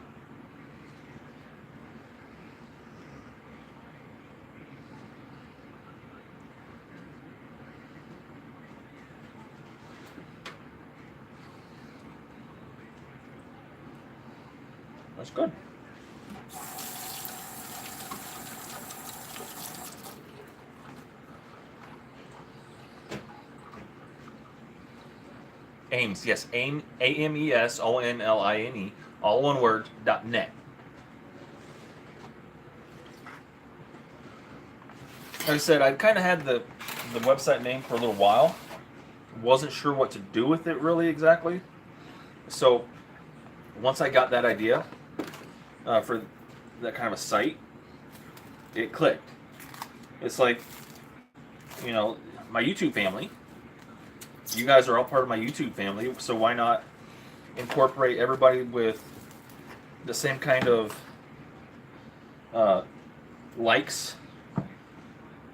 That's good. Ames, yes, AIM, AMESONLINE, all one word, .net. Like I said, I kind of had the website name for a little while. Wasn't sure what to do with it really exactly. So once I got that idea for that kind of a site, it clicked. It's like, you know, my YouTube family. You guys are all part of my YouTube family, so why not incorporate everybody with the same kind of likes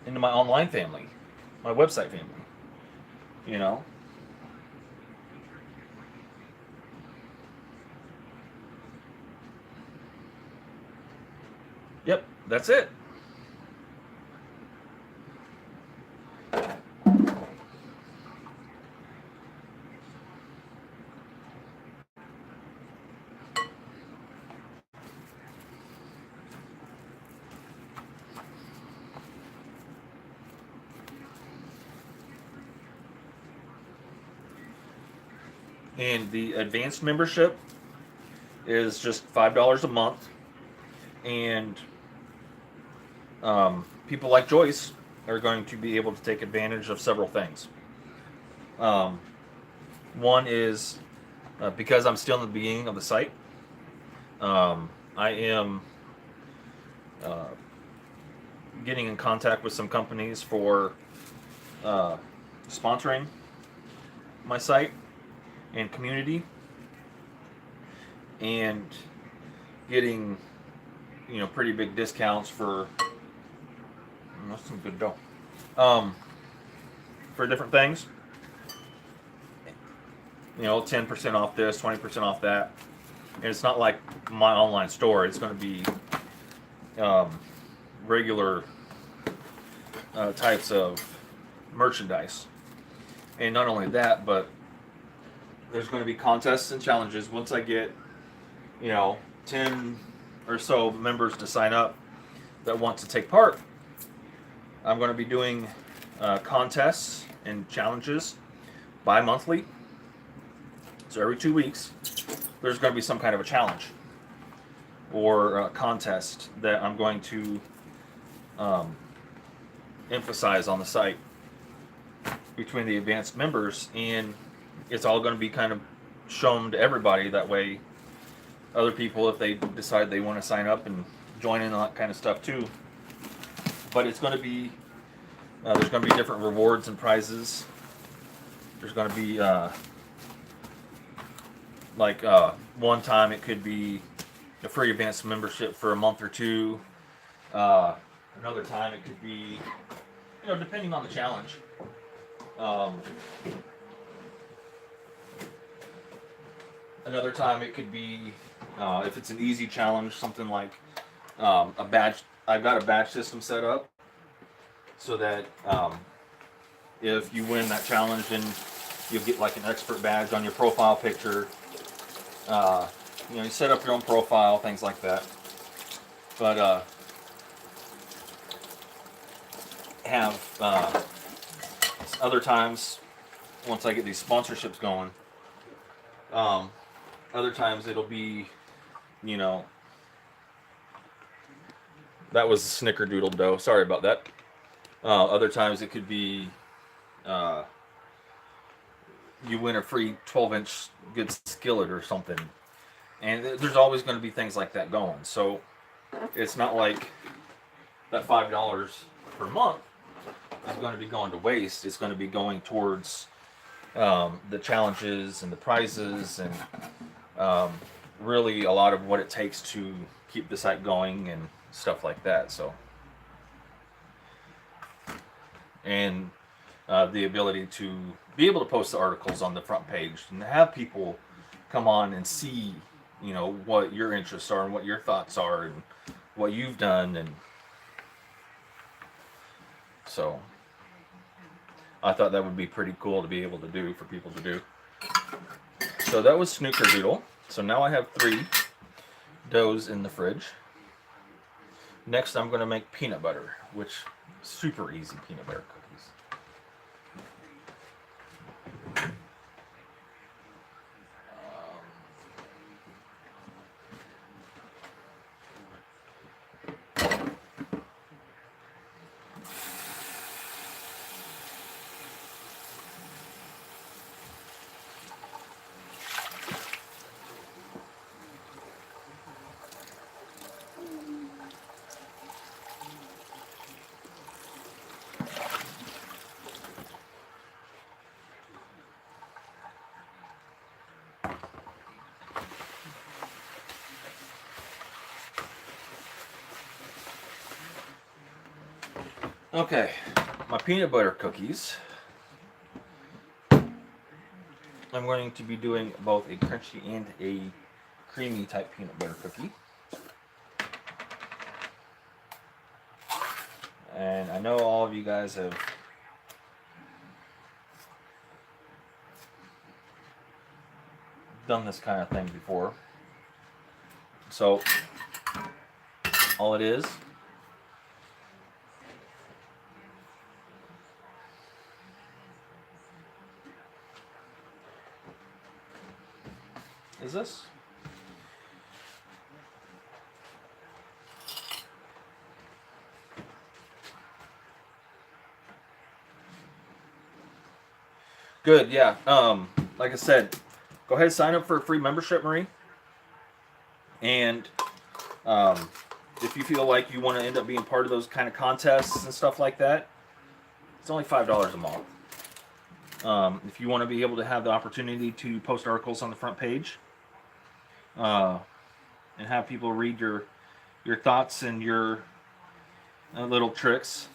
into my online family, my website family, you know? Yep, that's it. And the advanced membership is just $5 a month, and people like Joyce are going to be able to take advantage of several things. One is because I'm still in the beginning of the site, I am uh, getting in contact with some companies for sponsoring my site and community, and getting, you know, pretty big discounts for, that's some good dough, for different things. You know, 10% off this, 20% off that. And it's not like my online store. It's going to be regular types of merchandise. And not only that, but there's going to be contests and challenges. Once I get, you know, 10 or so members to sign up that want to take part, I'm going to be doing contests and challenges bi-monthly. So every 2 weeks, there's going to be some kind of a challenge or a contest that I'm going to emphasize on the site between the advanced members, and it's all going to be kind of shown to everybody. That way, other people, if they decide they want to sign up and join in on that kind of stuff too. But it's going to be, there's going to be different rewards and prizes. There's going to be, one time it could be a free advanced membership for a month or two. Another time it could be, you know, depending on the challenge. Another time it could be, if it's an easy challenge, something like a badge. I've got a badge system set up so that if you win that challenge, then you'll get like an expert badge on your profile picture. You know, you set up your own profile, things like that. But have other times, once I get these sponsorships going, other times it'll be, you know, that was snickerdoodle dough. Sorry about that. Other times it could be, you win a free 12-inch good skillet or something. And there's always going to be things like that going. So it's not like that $5 per month is going to be going to waste. It's going to be going towards the challenges and the prizes, and really a lot of what it takes to keep the site going and stuff like that. So and the ability to be able to post the articles on the front page and have people come on and see, you know, what your interests are and what your thoughts are and what you've done. And so I thought that would be pretty cool to be able to do for people to do. So that was Snickerdoodle. So now I have 3 doughs in the fridge. Next I'm going to make peanut butter, which super easy peanut butter cookies. Okay, my peanut butter cookies. I'm going to be doing both a crunchy and a creamy type peanut butter cookie. And I know all of you guys have done this kind of thing before. So all it is this. Good, yeah. Like I said, go ahead and sign up for a free membership, Marie. And if you feel like you want to end up being part of those kind of contests and stuff like that, it's only $5 a month. If you want to be able to have the opportunity to post articles on the front page, and have people read your thoughts and your little tricks.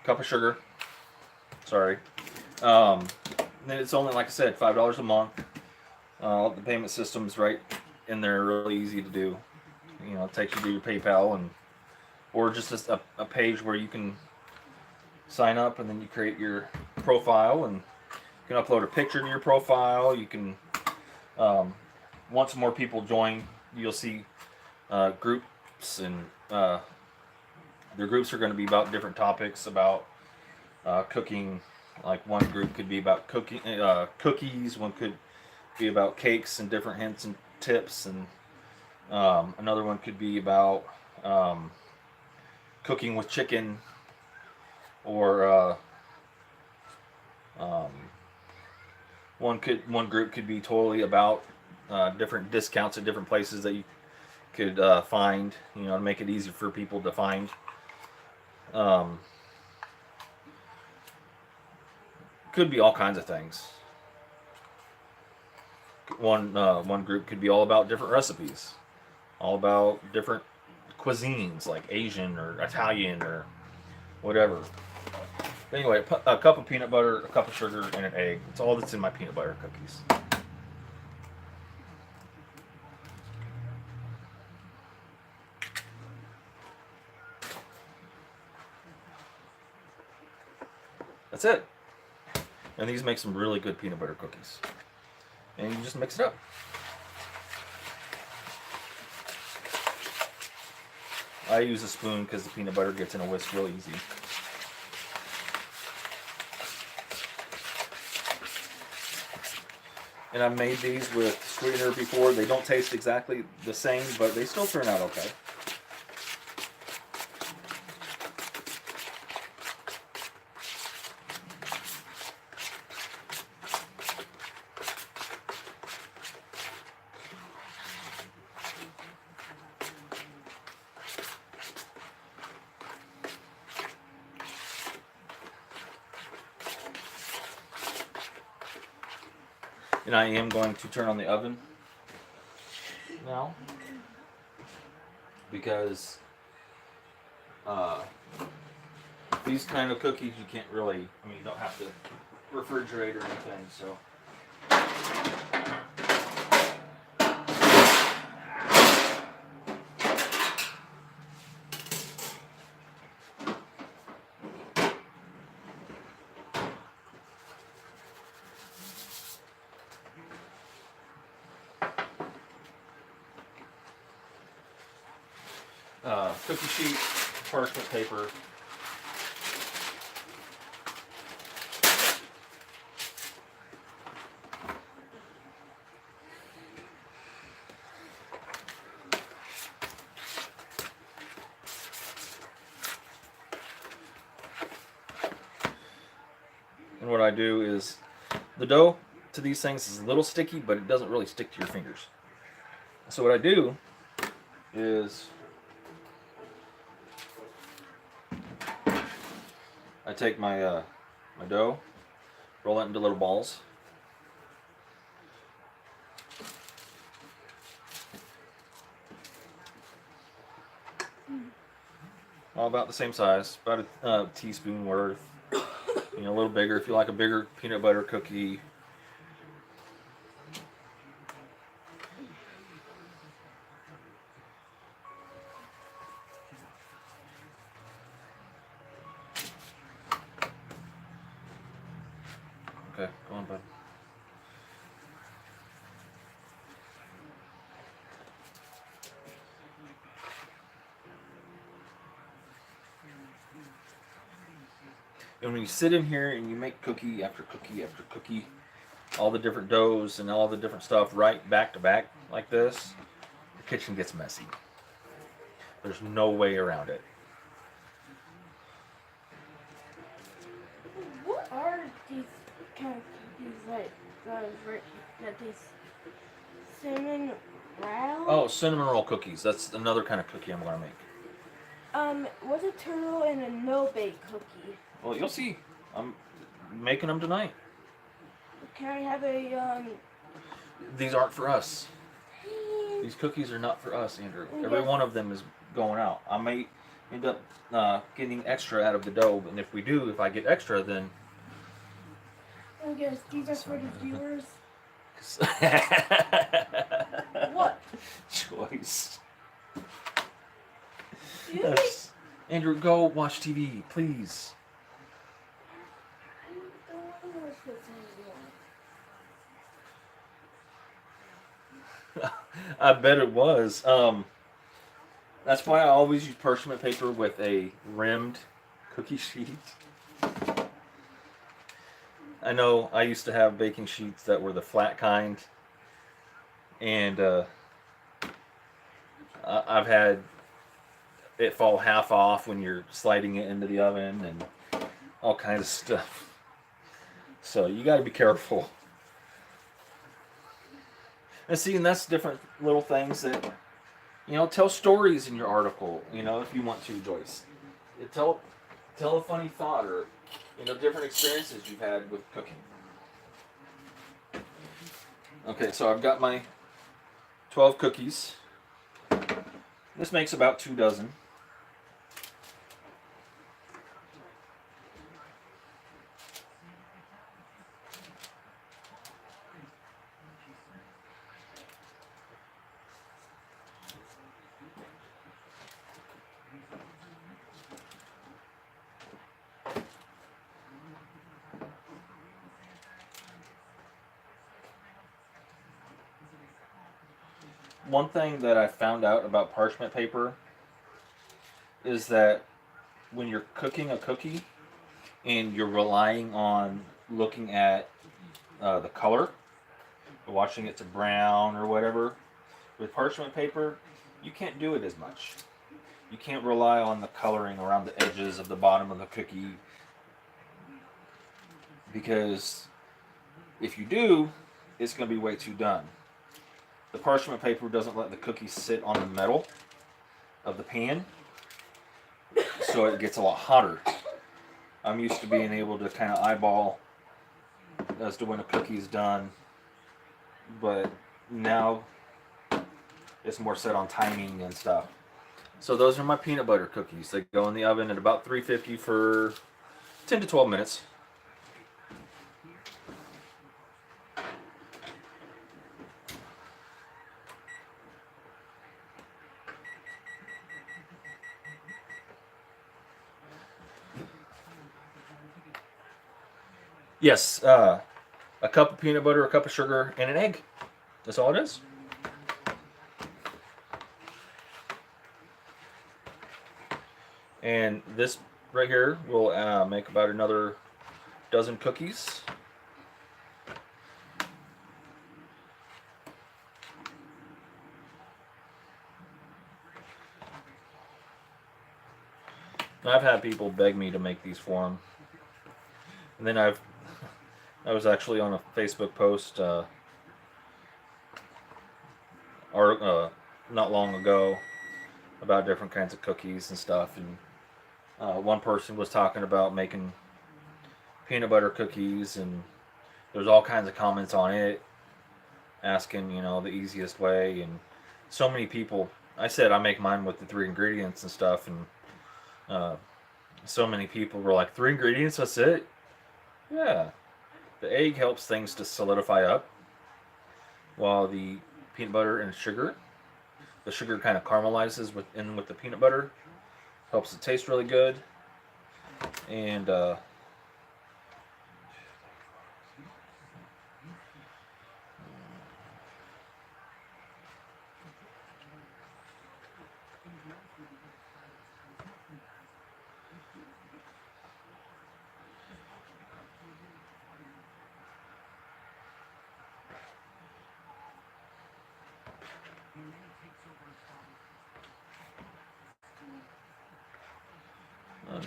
Cup of sugar. Sorry. Then it's only, like I said, $5 a month. The payment system's right in there, really easy to do. You know, it takes you to your PayPal or just a page where you can sign up and then you create your profile and you can upload a picture to your profile. You can, once more people join, you'll see groups, and their groups are going to be about different topics about cooking. Like one group could be about cookies. One could be about cakes and different hints and tips, and another one could be about cooking with chicken, or one group could be totally about different discounts at different places that you could find, you know, to make it easy for people to find. Could be all kinds of things. One group could be all about different recipes, all about different cuisines like Asian or Italian or whatever. Anyway, a cup of peanut butter, a cup of sugar, and an egg. It's all that's in my peanut butter cookies. That's it. And these make some really good peanut butter cookies. And you just mix it up. I use a spoon because the peanut butter gets in a whisk real easy. And I've made these with sweetener before. They don't taste exactly the same, but they still turn out okay. And I am going to turn on the oven now, because These kind of cookies you can't really, I mean, you don't have to refrigerate or anything, so. Cookie sheet, parchment paper. And what I do is, the dough to these things is a little sticky, but it doesn't really stick to your fingers. So what I do is I take my my dough, roll it into little balls. All about the same size, about a teaspoon worth. You know, a little bigger if you like a bigger peanut butter cookie. Okay, go on, bud. And when you sit in here and you make cookie after cookie after cookie, all the different doughs and all the different stuff right back to back like this, the kitchen gets messy. There's no way around it. What are these kind of cookies like? That these cinnamon roll? Oh, cinnamon roll cookies. That's another kind of cookie I'm going to make. What's a turtle and a no-bake cookie? Well, you'll see. I'm making them tonight. Can I have a These aren't for us. These cookies are not for us, Andrew. Every one of them is going out. I may end up getting extra out of the dough, and if we do, if I get extra, then... I guess these are for the viewers. What? Choice. Yes. Andrew, go watch TV, please. I don't want to watch this anymore. I bet it was. That's why I always use parchment paper with a rimmed cookie sheet. I know I used to have baking sheets that were the flat kind, and I've had it fall half off when you're sliding it into the oven and all kinds of stuff. So you got to be careful. And see, and that's different little things that, you know, tell stories in your article, you know, if you want to, Joyce. Tell a funny thought, or, you know, different experiences you've had with cooking. Okay, so I've got my 12 cookies. This makes about 2 dozen. One thing that I found out about parchment paper is that when you're cooking a cookie and you're relying on looking at the color, watching it to brown or whatever, with parchment paper, you can't do it as much. You can't rely on the coloring around the edges of the bottom of the cookie, because if you do, it's going to be way too done. The parchment paper doesn't let the cookie sit on the metal of the pan, so it gets a lot hotter. I'm used to being able to kind of eyeball as to when a cookie is done, but now it's more set on timing and stuff. So those are my peanut butter cookies. They go in the oven at about 350 for 10 to 12 minutes. Yes, a cup of peanut butter, a cup of sugar, and an egg. That's all it is. And this right here will make about another dozen cookies. I've had people beg me to make these for them. And then I was actually on a Facebook post not long ago about different kinds of cookies and stuff, and one person was talking about making peanut butter cookies, and there's all kinds of comments on it asking, the easiest way, and so many people. I said I make mine with the 3 ingredients and stuff, and uh, so many people were like, 3 ingredients, that's it? Yeah. The egg helps things to solidify up, while the peanut butter and the sugar kind of caramelizes with the peanut butter, helps it taste really good, and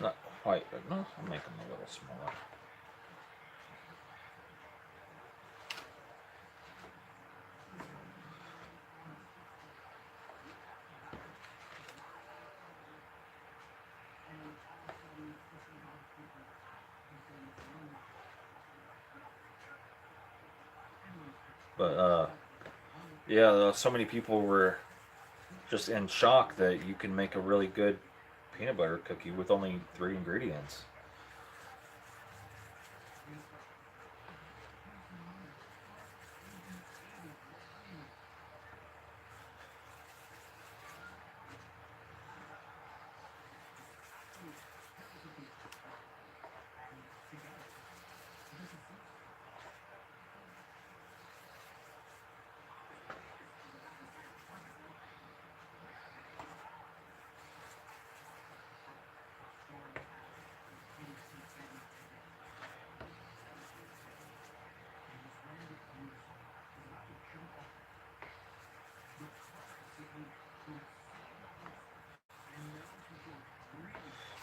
not quite, but no, I'll make them a little smaller. But yeah, so many people were just in shock that you can make a really good peanut butter cookie with only 3 ingredients.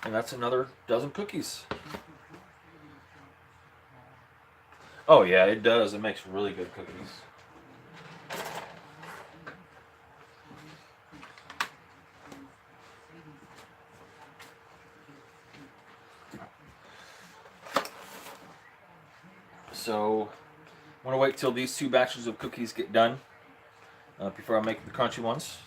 And that's another dozen cookies. Oh yeah, it does. It makes really good cookies. So I'm gonna wait till these 2 batches of cookies get done before I make the crunchy ones.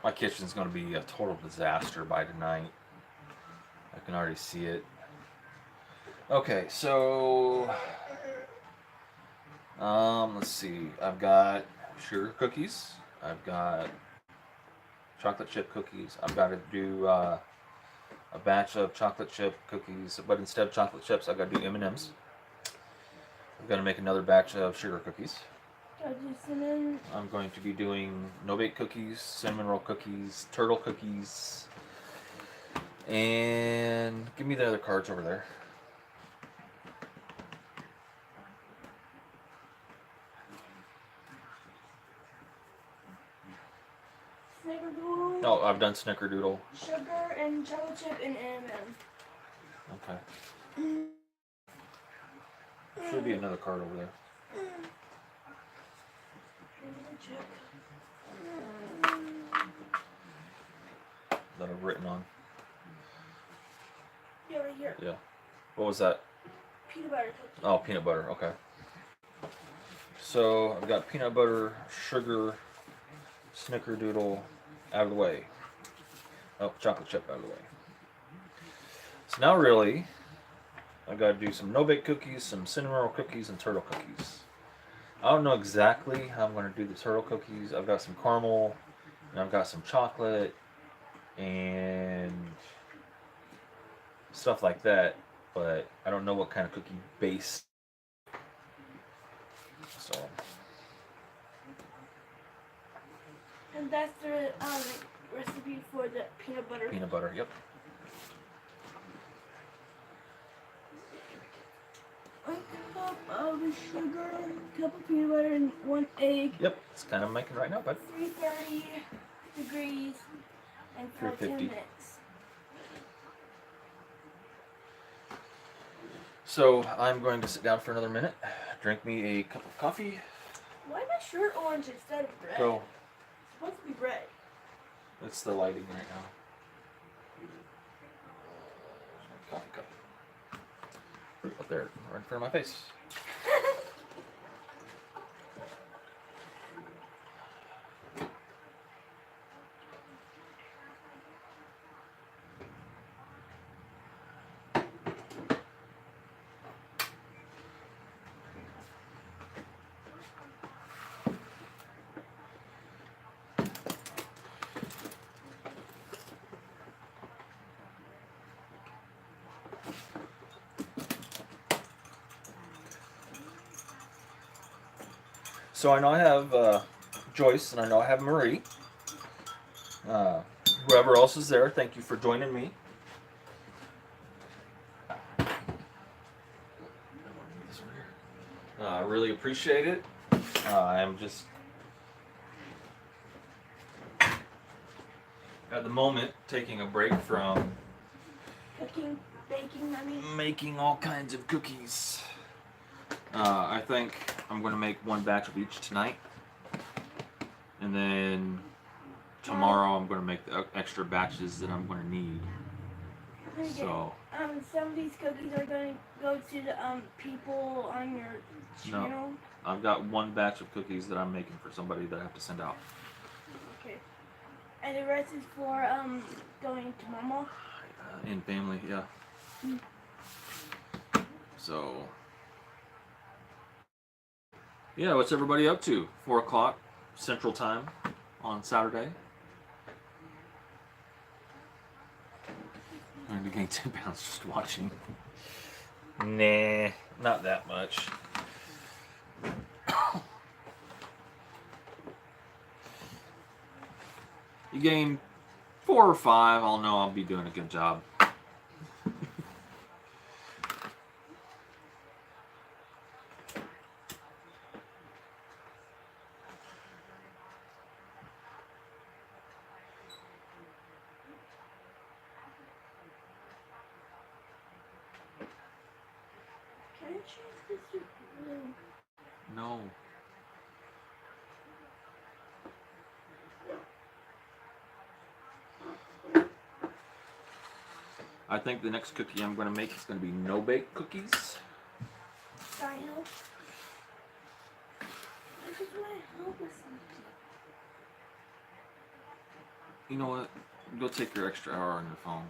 My kitchen's going to be a total disaster by tonight. I can already see it. Okay, so let's see. I've got sugar cookies. I've got chocolate chip cookies. I've got to do a batch of chocolate chip cookies, but instead of chocolate chips, I've got to do M&Ms. I've got to make another batch of sugar cookies. Gotta do cinnamon. I'm going to be doing no-bake cookies, cinnamon roll cookies, turtle cookies, and give me the other cards over there. Snickerdoodle. Oh, I've done snickerdoodle. Sugar and chocolate chip and M&M. Okay. Should be another card over there that I've written on. Yeah, right here. Yeah. What was that? Peanut butter cookie. Oh, peanut butter. Okay. So I've got peanut butter, sugar, snickerdoodle out of the way. Oh, chocolate chip out of the way. So now really, I've got to do some no-bake cookies, some cinnamon roll cookies, and turtle cookies. I don't know exactly how I'm going to do the turtle cookies. I've got some caramel, and I've got some chocolate, and stuff like that. But I don't know what kind of cookie base. So. And that's the recipe for the peanut butter. Peanut butter, yep. A cup of sugar, a cup of peanut butter, and 1 egg. Yep, it's kind of making right now, bud. 330 degrees and for 10 350. minutes. So I'm going to sit down for another minute, drink me a cup of coffee. Why is my shirt orange instead of red? Go. It's supposed to be red. It's the lighting right now. Coffee cup. Up there, right in front of my face. So I know I have Joyce and I know I have Marie. Whoever else is there, thank you for joining me. I really appreciate it. I'm just at the moment taking a break from Cooking, baking, I mean. making all kinds of cookies. I think I'm going to make one batch of each tonight. And then tomorrow I'm going to make the extra batches that I'm going to need. Okay. So, Some of these cookies are going to go to the people on your channel. I've got one batch of cookies that I'm making for somebody that I have to send out. Okay. And the rest is for going to Mama. In family, yeah. So, yeah, what's everybody up to? 4 o'clock Central Time on Saturday. I'm going to gain 10 pounds just watching. Nah, not that much. You gain 4 or 5, I'll know I'll be doing a good job. Can I change this to blue? No. I think the next cookie I'm going to make is going to be no-bake cookies. Can I help? I just want to help with something. You know what? Go take your extra hour on your phone.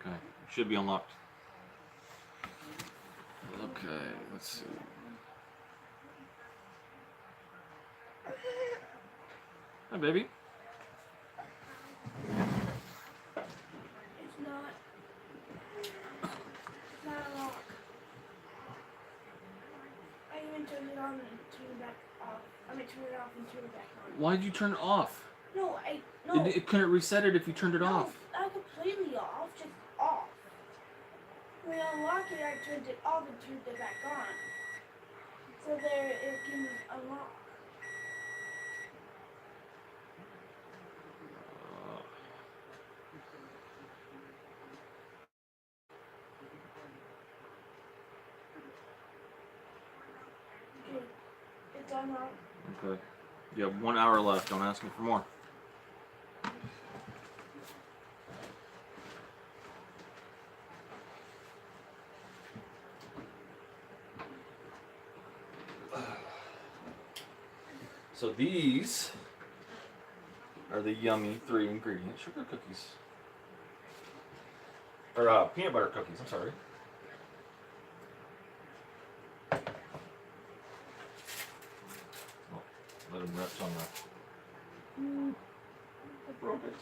Okay, should be unlocked. Okay, let's see. Hi, baby. It's not. It's not a lock. I even turned it on and turned it back off. I mean, turn it off and turn it back on. Why did you turn it off? No, no. It couldn't reset it if you turned it off. Not completely off, just off. When I unlocked it, I turned it off and turned it back on. So there, it can unlock. Okay, it's unlocked. Okay. You have 1 hour left. Don't ask me for more. So these are the yummy 3-ingredient sugar cookies. Or peanut butter cookies, I'm sorry. Oh, let them rest on the... I broke it.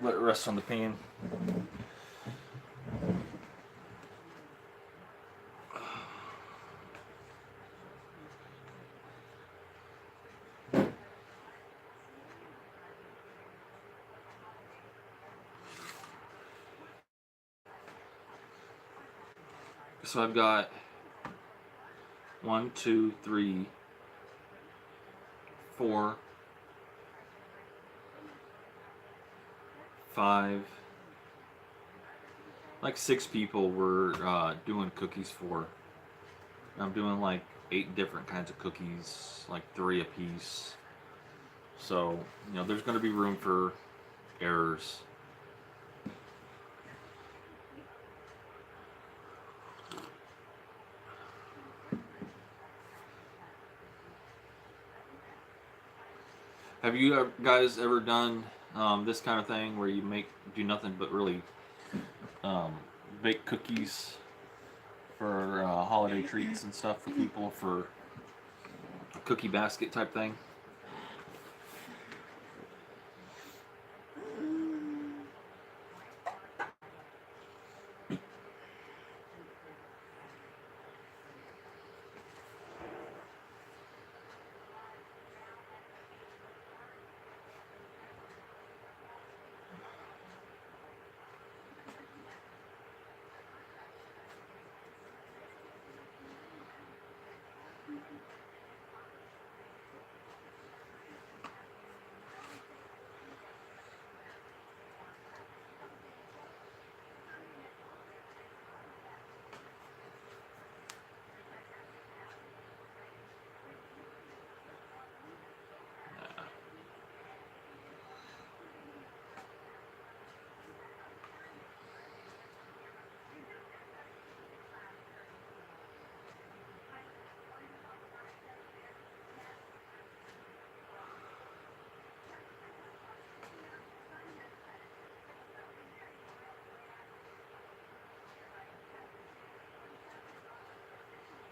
Let it rest on the pan. So I've got 1, 2, 3, 4, 5, like 6 people we're doing cookies for. I'm doing like 8 different kinds of cookies, like 3 a piece. So, you know, there's going to be room for errors. Have you guys ever done this kind of thing where you do nothing but really bake cookies for holiday treats and stuff for people, for a cookie basket type thing?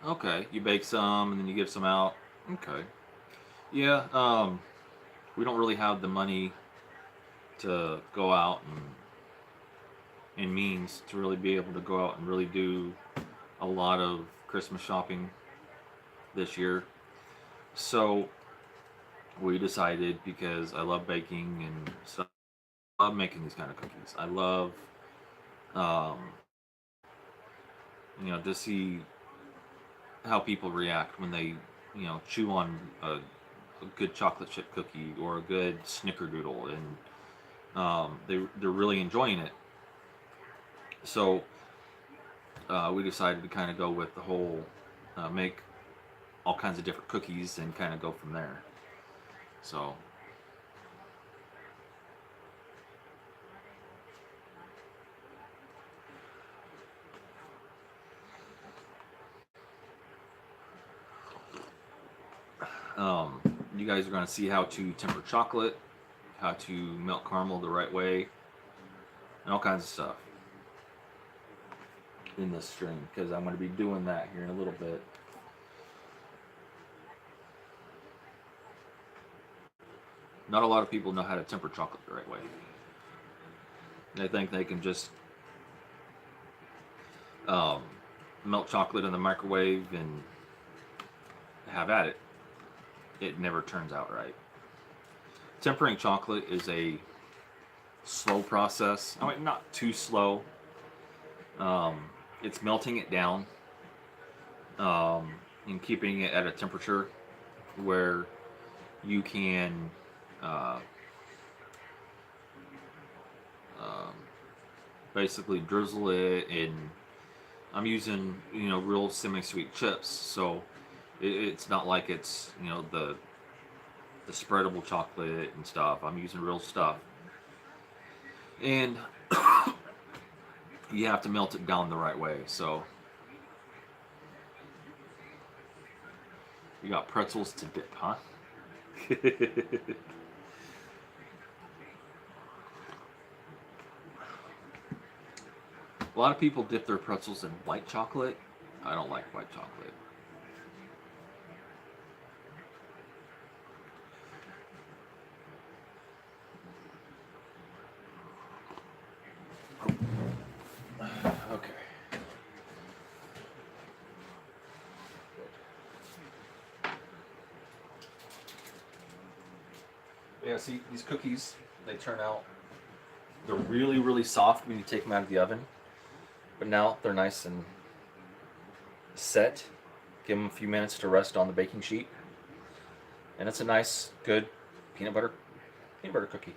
Okay, you bake some and then you give some out. Okay. Yeah, we don't really have the money to go out and means to really be able to go out and really do a lot of Christmas shopping this year. So we decided, because I love baking and stuff, I love making these kind of cookies. I love um, to see how people react when they, chew on a good chocolate chip cookie or a good snickerdoodle, and they're really enjoying it. So we decided to kind of go with the whole make all kinds of different cookies and kind of go from there. So um, you guys are going to see how to temper chocolate, how to melt caramel the right way, and all kinds of stuff in this stream, because I'm going to be doing that here in a little bit. Not a lot of people know how to temper chocolate the right way. They think they can just melt chocolate in the microwave and have at it. It never turns out right. Tempering chocolate is a slow process. I mean, not too slow. It's melting it down and keeping it at a temperature where you can basically drizzle it, and I'm using real semi-sweet chips, so it's not like it's the spreadable chocolate and stuff. I'm using real stuff, and you have to melt it down the right way. So you got pretzels to dip, huh? A lot of people dip their pretzels in white chocolate. I don't like white chocolate. Okay. Yeah, see, these cookies, they turn out, they're really, really soft when you take them out of the oven. But now they're nice and set. Give them a few minutes to rest on the baking sheet. And it's a nice, good peanut butter cookie.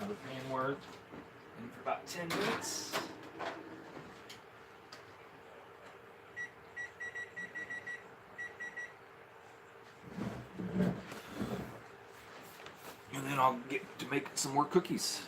Another pan worth in for about 10 minutes. And then I'll get to make some more cookies.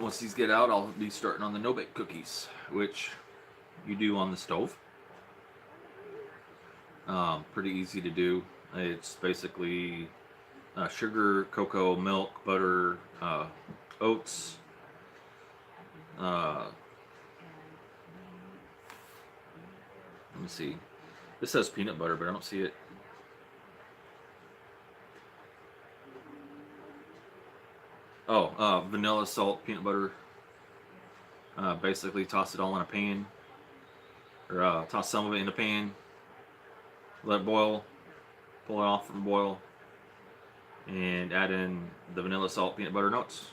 once these get out, I'll be starting on the no-bake cookies, which you do on the stove. Pretty easy to do. It's basically sugar, cocoa, milk, butter, oats. Let me see. This says peanut butter, but I don't see it. Oh, vanilla, salt, peanut butter. Basically, toss it all in a pan, or toss some of it in a pan. Let it boil. Pull it off from boil, and add in the vanilla, salt, peanut butter, and oats.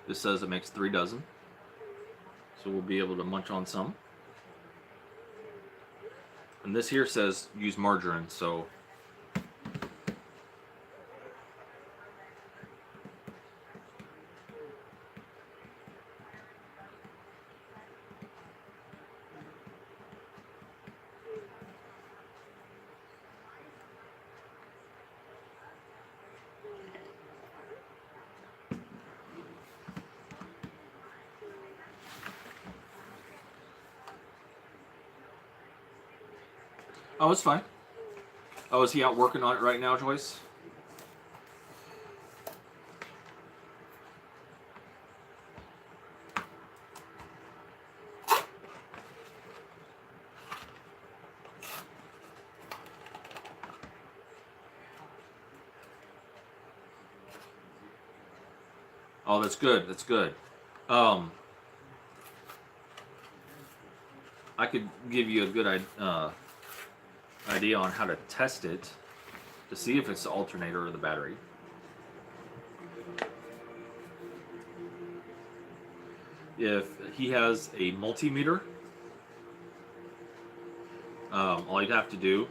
This says it makes 3 dozen, so we'll be able to munch on some. And this here says use margarine, so oh, it's fine. Oh, is he out working on it right now, Joyce? Oh, that's good. That's good. I could give you a good idea on how to test it to see if it's the alternator or the battery. If he has a multimeter, all you'd have to do,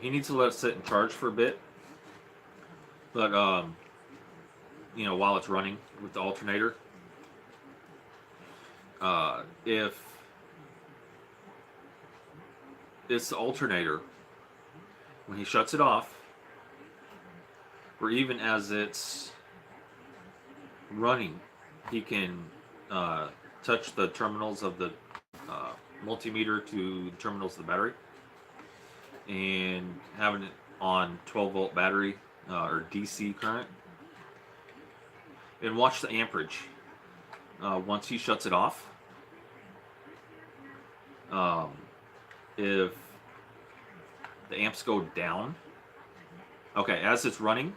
he needs to let it sit and charge for a bit, but while it's running with the alternator, if it's the alternator, when he shuts it off, or even as it's running, he can touch the terminals of the multimeter to the terminals of the battery, and having it on 12-volt battery or DC current, and watch the amperage once he shuts it off. If the amps go down, okay, as it's running,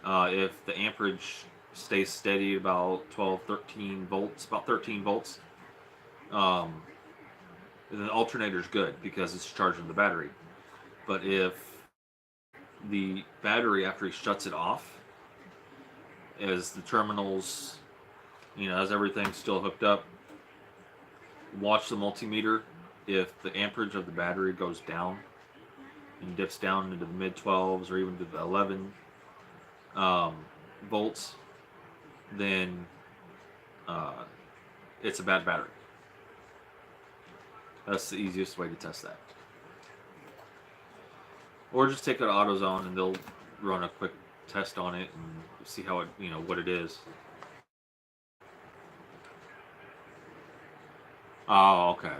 if the amperage stays steady about 12, 13 volts, about 13 volts, then the alternator's good because it's charging the battery. But if the battery, after he shuts it off, as the terminals, as everything's still hooked up, watch the multimeter. If the amperage of the battery goes down and dips down into the mid 12s or even to the 11 volts, then it's a bad battery. That's the easiest way to test that. Or just take it to AutoZone and they'll run a quick test on it and see how it, what it is. Oh, okay.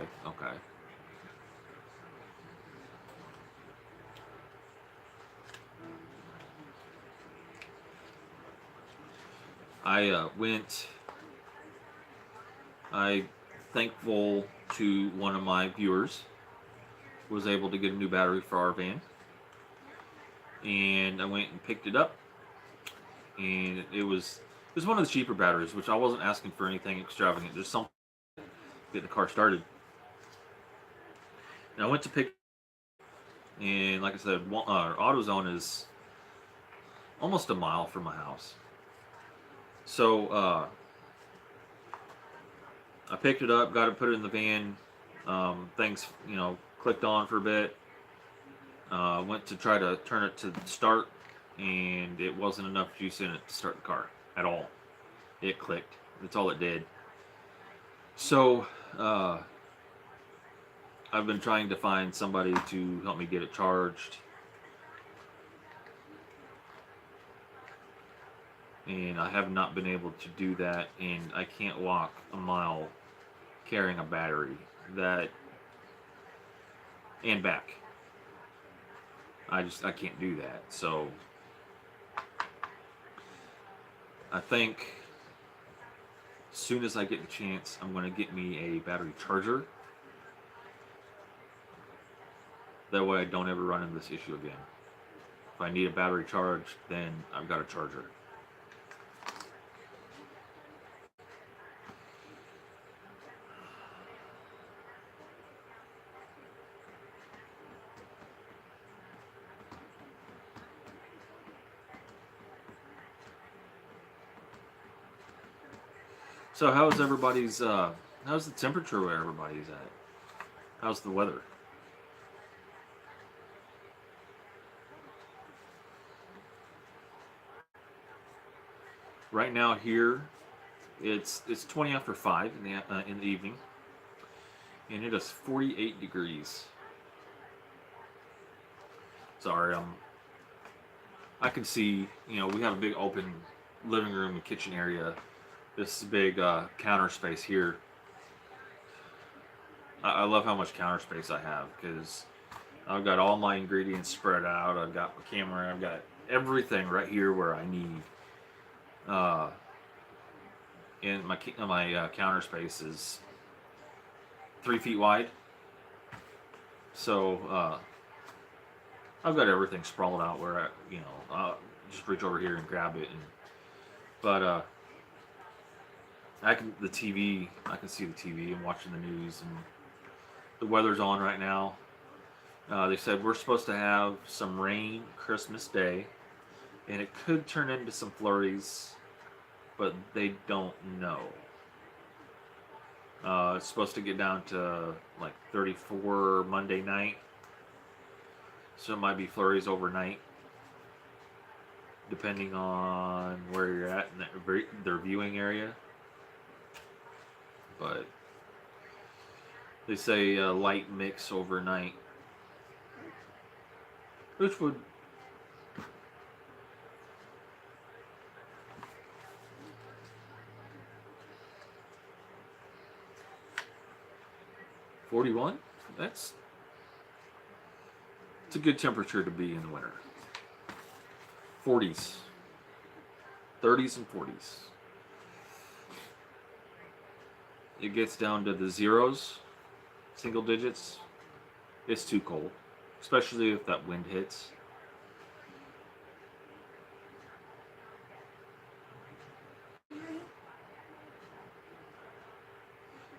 I thankful to one of my viewers was able to get a new battery for our van, and I went and picked it up, and it was one of the cheaper batteries, which I wasn't asking for anything extravagant, just something to get the car started. And I went to pick, and like I said, AutoZone is almost a mile from my house. So I picked it up, got it put it in the van. Things, clicked on for a bit. Went to try to turn it to start, and it wasn't enough juice in it to start the car at all. It clicked. That's all it did. So I've been trying to find somebody to help me get it charged, and I have not been able to do that, and I can't walk a mile carrying a battery that and back. I can't do that. So I think as soon as I get the chance, I'm going to get me a battery charger. That way I don't ever run into this issue again. If I need a battery charge, then I've got a charger. So how's everybody's how's the temperature where everybody's at? How's the weather? Right now here, it's 20 after 5 in the evening, and it is 48 degrees. Sorry, I can see, we have a big open living room and kitchen area. This big counter space here. I love how much counter space I have because I've got all my ingredients spread out. I've got my camera. I've got everything right here where I need. And my counter space is 3 feet wide. So I've got everything sprawled out where just reach over here and grab it. But I can see the TV and watching the news, and the weather's on right now. They said we're supposed to have some rain Christmas Day, and it could turn into some flurries, but they don't know. It's supposed to get down to like 34 Monday night, so it might be flurries overnight, depending on where you're at in their viewing area. But they say light mix overnight, which would $41. It's a good temperature to be in the winter. 40s, 30s, and 40s. It gets down to the zeros, single digits. It's too cold, especially if that wind hits.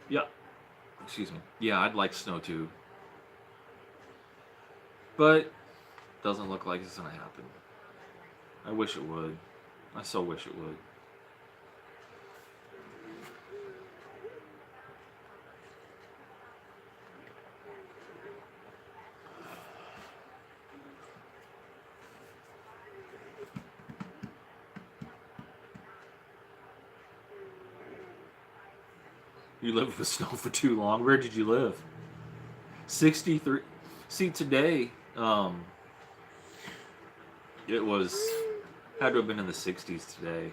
Yeah, excuse me. Yeah, I'd like snow too, but doesn't look like it's gonna happen. I wish it would. I so wish it would. You lived with snow for too long. Where did you live? 63. See, today, it had to have been in the 60s today,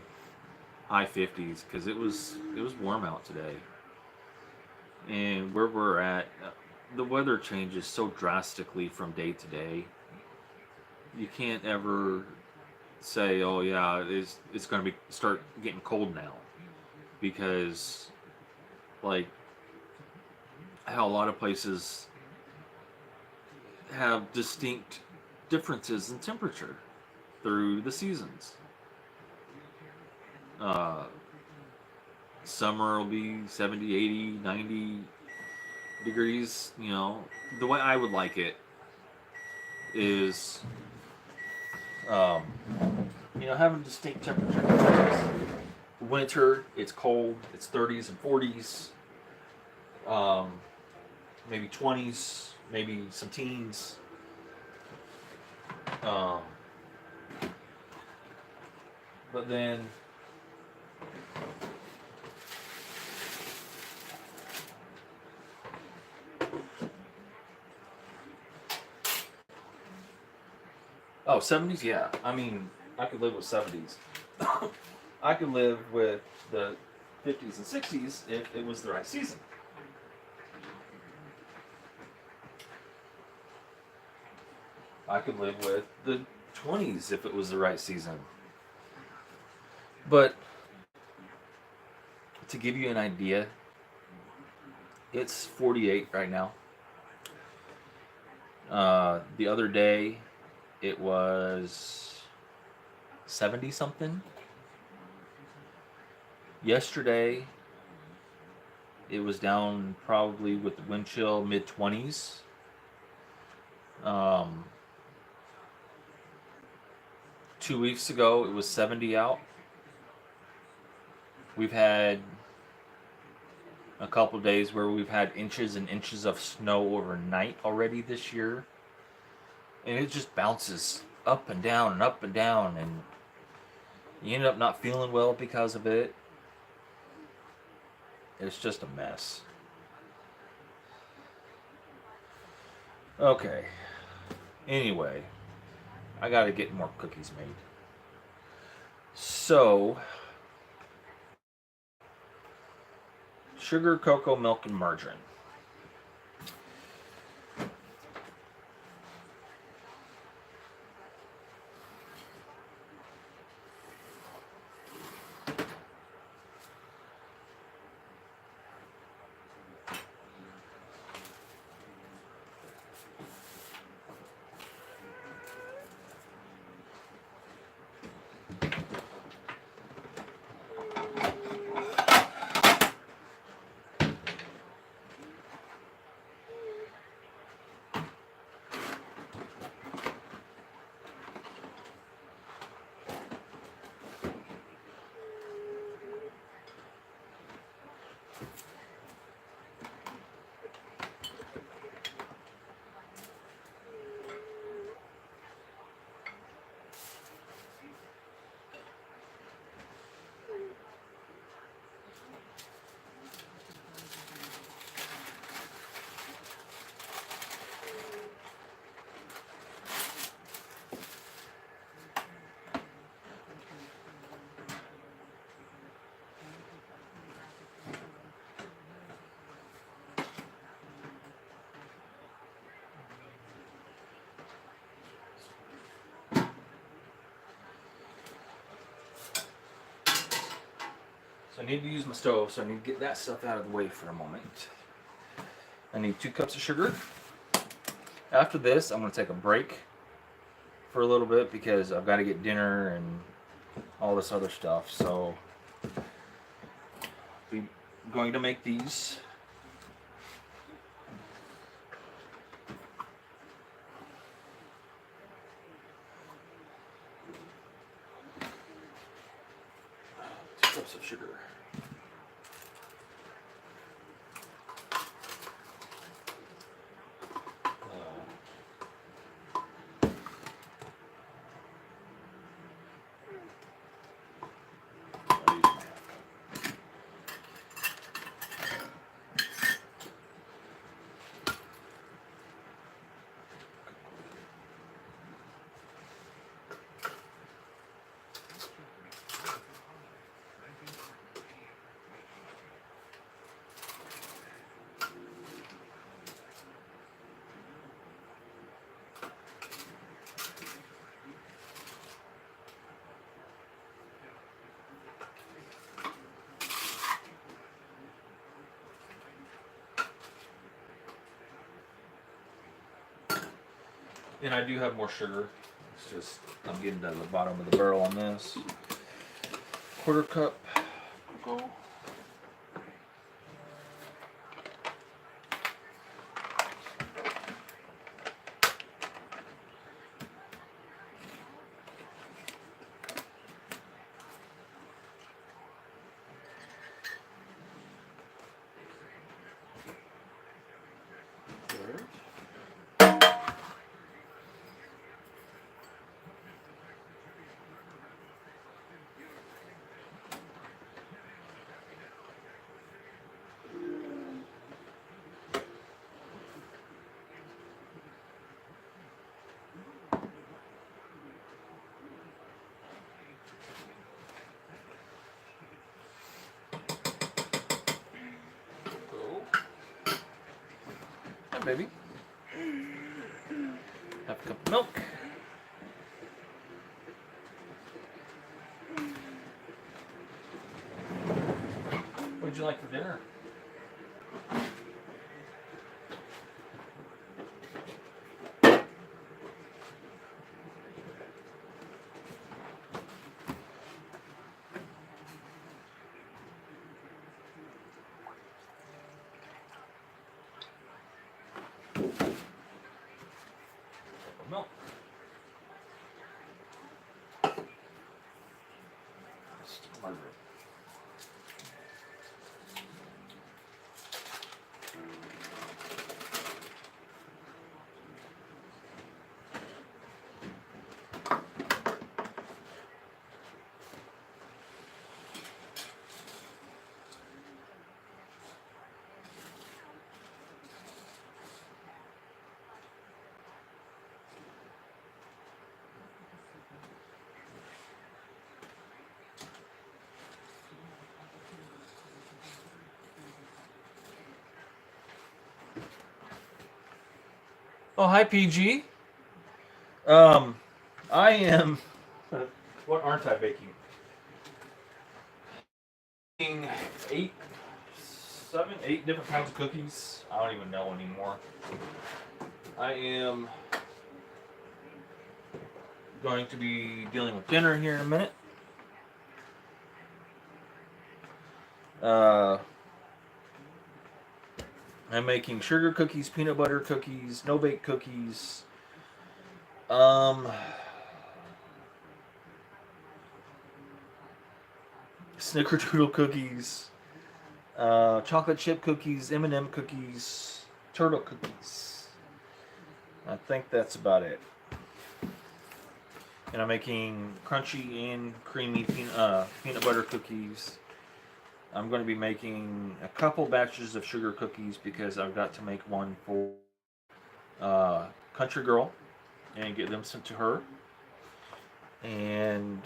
high 50s, because it was warm out today. And where we're at, the weather changes so drastically from day to day. You can't ever say, "Oh yeah, it's going to start getting cold now," because like how a lot of places have distinct differences in temperature through the seasons. Summer will be 70, 80, 90 degrees. The way I would like it is, having distinct temperature differences. Winter, it's cold, it's 30s and 40s, maybe 20s, maybe some teens. But then Oh, 70s? Yeah. I mean, I could live with 70s. I could live with the 50s and 60s if it was the right season. I could live with the 20s if it was the right season. But to give you an idea, it's 48 right now. The other day, it was 70 something. Yesterday, it was down probably with the wind chill mid 20s. Um, 2 weeks ago, it was 70 out. We've had a couple days where we've had inches and inches of snow overnight already this year. And it just bounces up and down and up and down, and you end up not feeling well because of it. It's just a mess. Okay. Anyway, I gotta get more cookies made. So, sugar, cocoa, milk, and margarine. So I need to use my stove, so I need to get that stuff out of the way for a moment. I need 2 cups of sugar. After this, I'm going to take a break for a little bit because I've got to get dinner and all this other stuff. So I'm going to make these. Two cups of sugar. And I do have more sugar. It's just, I'm getting to the bottom of the barrel on this. 1/4 cup cocoa. baby. Have a cup of milk. What would you like for dinner? Milk. Margaret. Oh, hi, PG. I am. What aren't I baking? Baking 8 different kinds of cookies. I don't even know anymore. I am going to be dealing with dinner here in a minute. I'm making sugar cookies, peanut butter cookies, no bake cookies. Snickerdoodle cookies, chocolate chip cookies, M&M cookies, turtle cookies. I think that's about it. And I'm making crunchy and creamy peanut butter cookies. I'm going to be making a couple batches of sugar cookies because I've got to make one for Country Girl and get them sent to her. And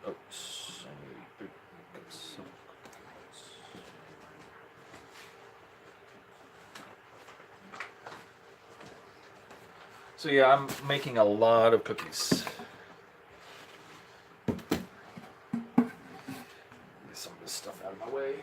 oops, I need 3 cups of cookies. So yeah, I'm making a lot of cookies. Get some of this stuff out of my way.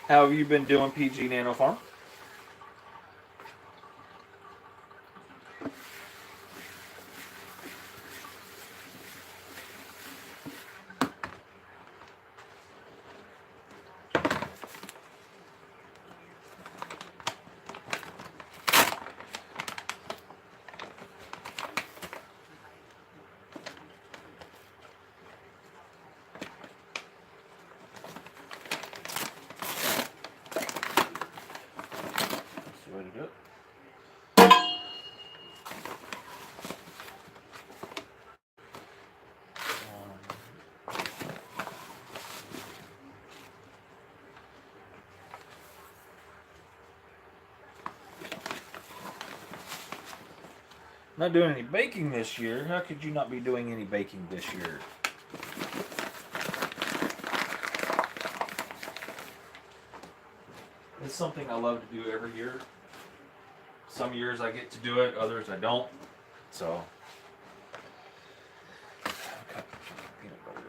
How have you been doing, PG Nano Farm? That's the way to do it. Not doing any baking this year. How could you not be doing any baking this year? It's something I love to do every year. Some years I get to do it, others I don't. So, peanut butter.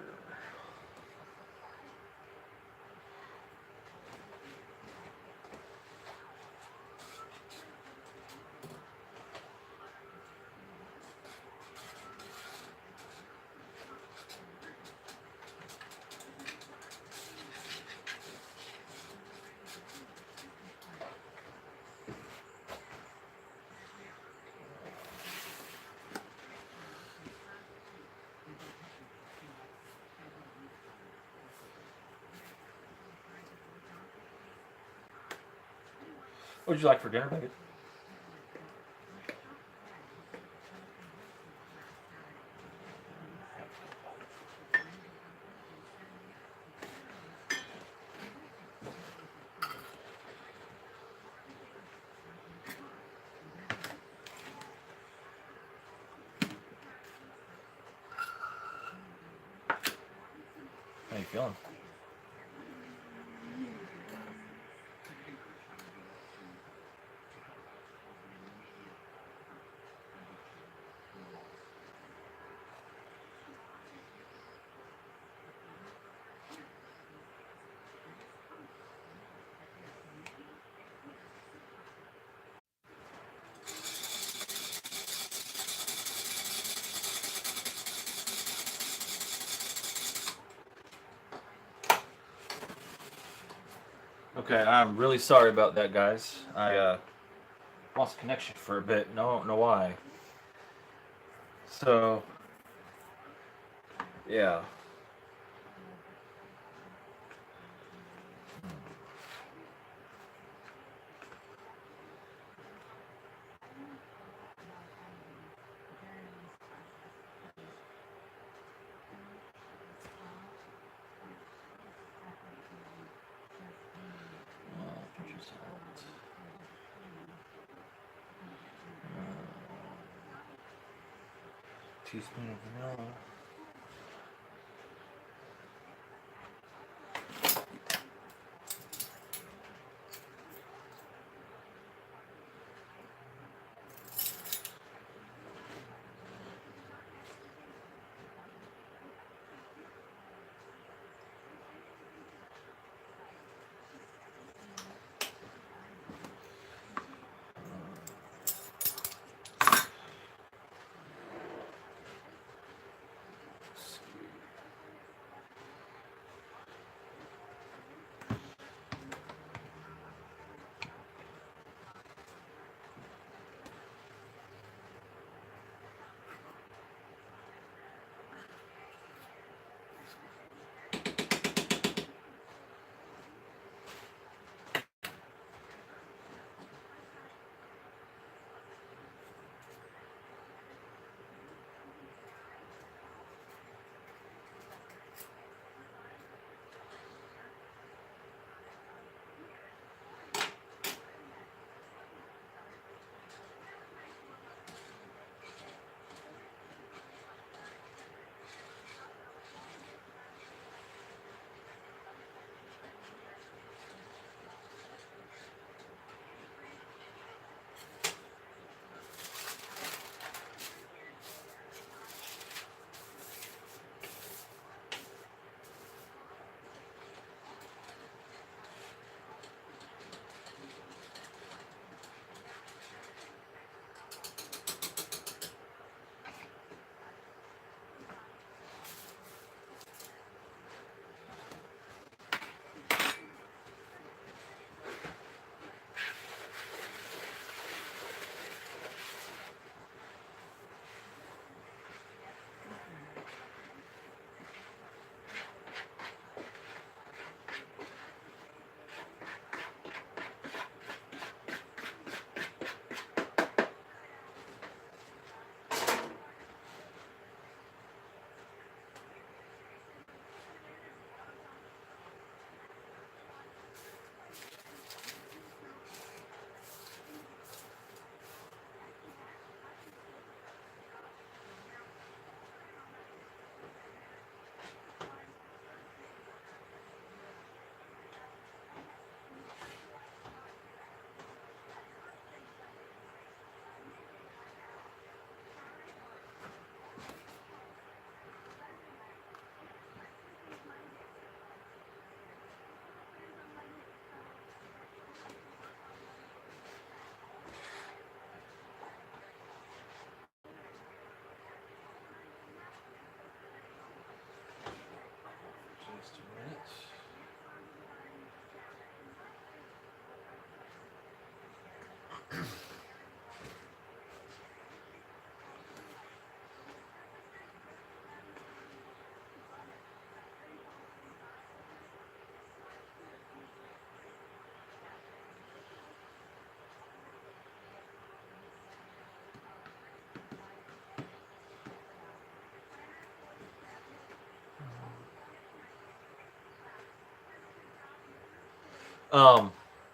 What would you like for dinner, Beckett? How you feeling? Okay, I'm really sorry about that, guys. I lost connection for a bit. No, don't know why. So, yeah. Teaspoon of vanilla.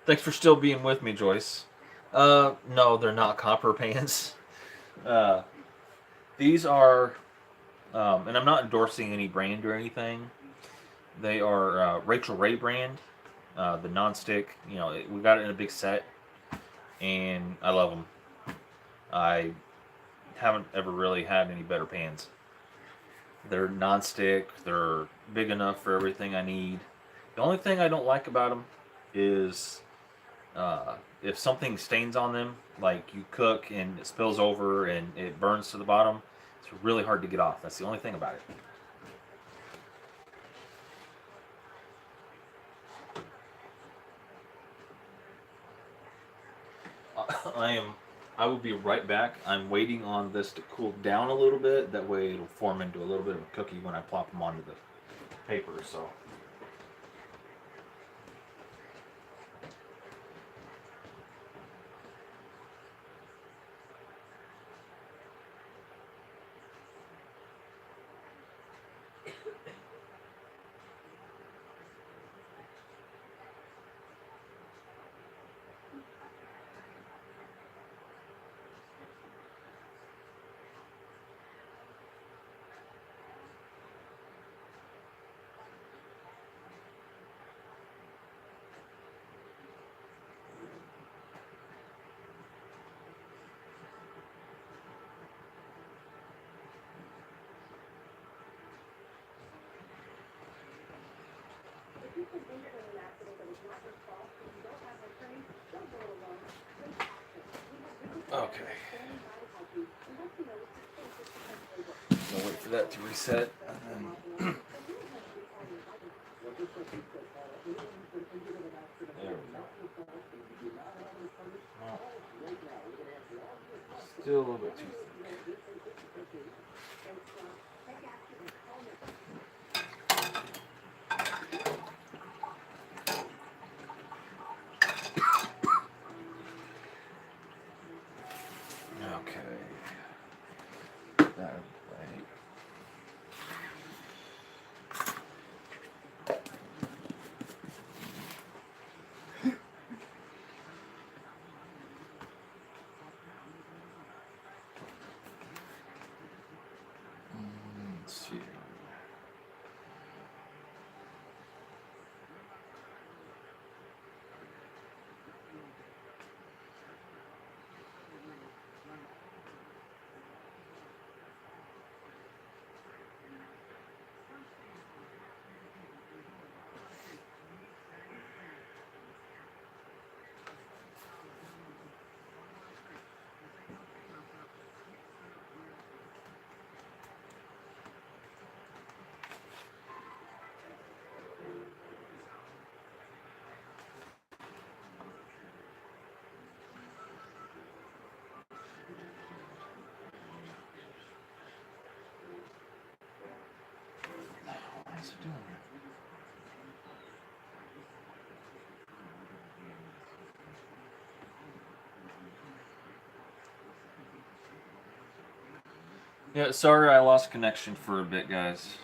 Thanks for still being with me, Joyce. No, they're not copper pans. Uh, these are, and I'm not endorsing any brand or anything. They are Rachel Ray brand, the nonstick. You know, we got it in a big set, and I love them. I haven't ever really had any better pans. They're nonstick. They're big enough for everything I need. The only thing I don't like about them is if something stains on them, like you cook and it spills over and it burns to the bottom, it's really hard to get off. That's the only thing about it. I am. I will be right back. I'm waiting on this to cool down a little bit. That way it'll form into a little bit of a cookie when I plop them onto the paper. So. Okay. I'll wait for that to reset. And then there we go. Well, still a little bit too thick. Okay. That way. Let's see. What is it doing? Yeah, sorry I lost connection for a bit, guys.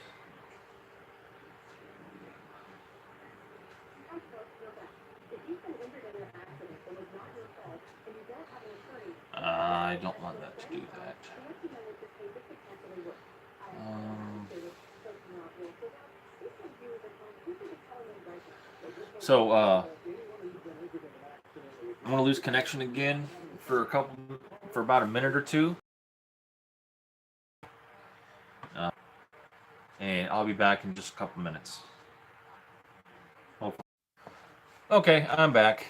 I don't want that to do that. Um, so, I'm gonna lose connection again for about a minute or two, uh, and I'll be back in just a couple minutes. Hopefully. Okay, I'm back.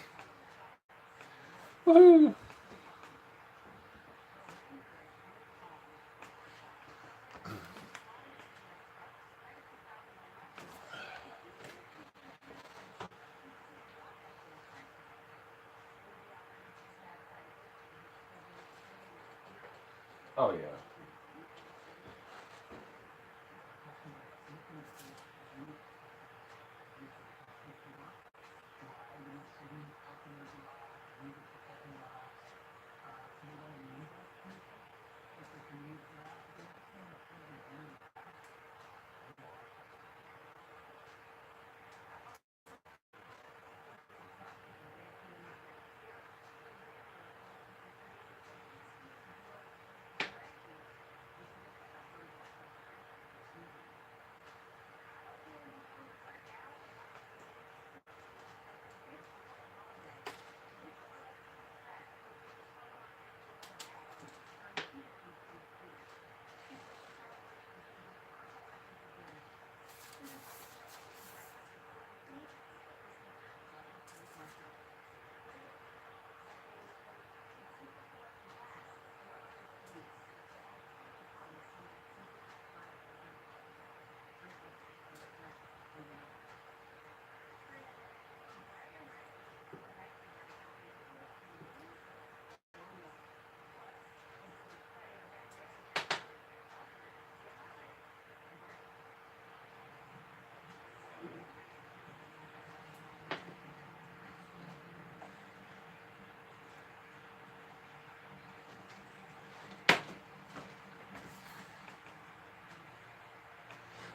Woohoo! Oh yeah.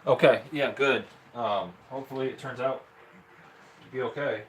Okay, yeah, good. Hopefully it turns out to be okay.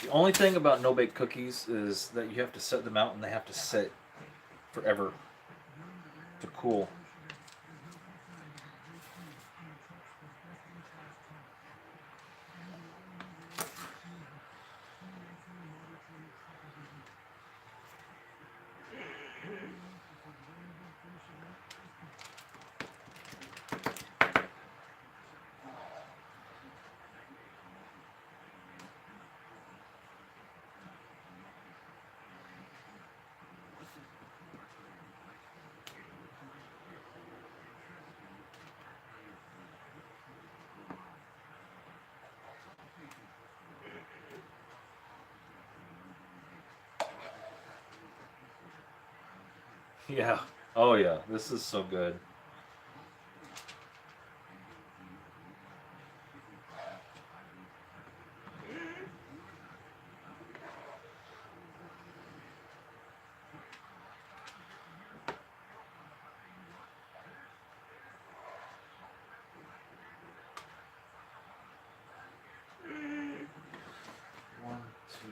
The only thing about no bake cookies is that you have to set them out and they have to sit forever to cool. Yeah. Oh yeah. This is so good. One, two,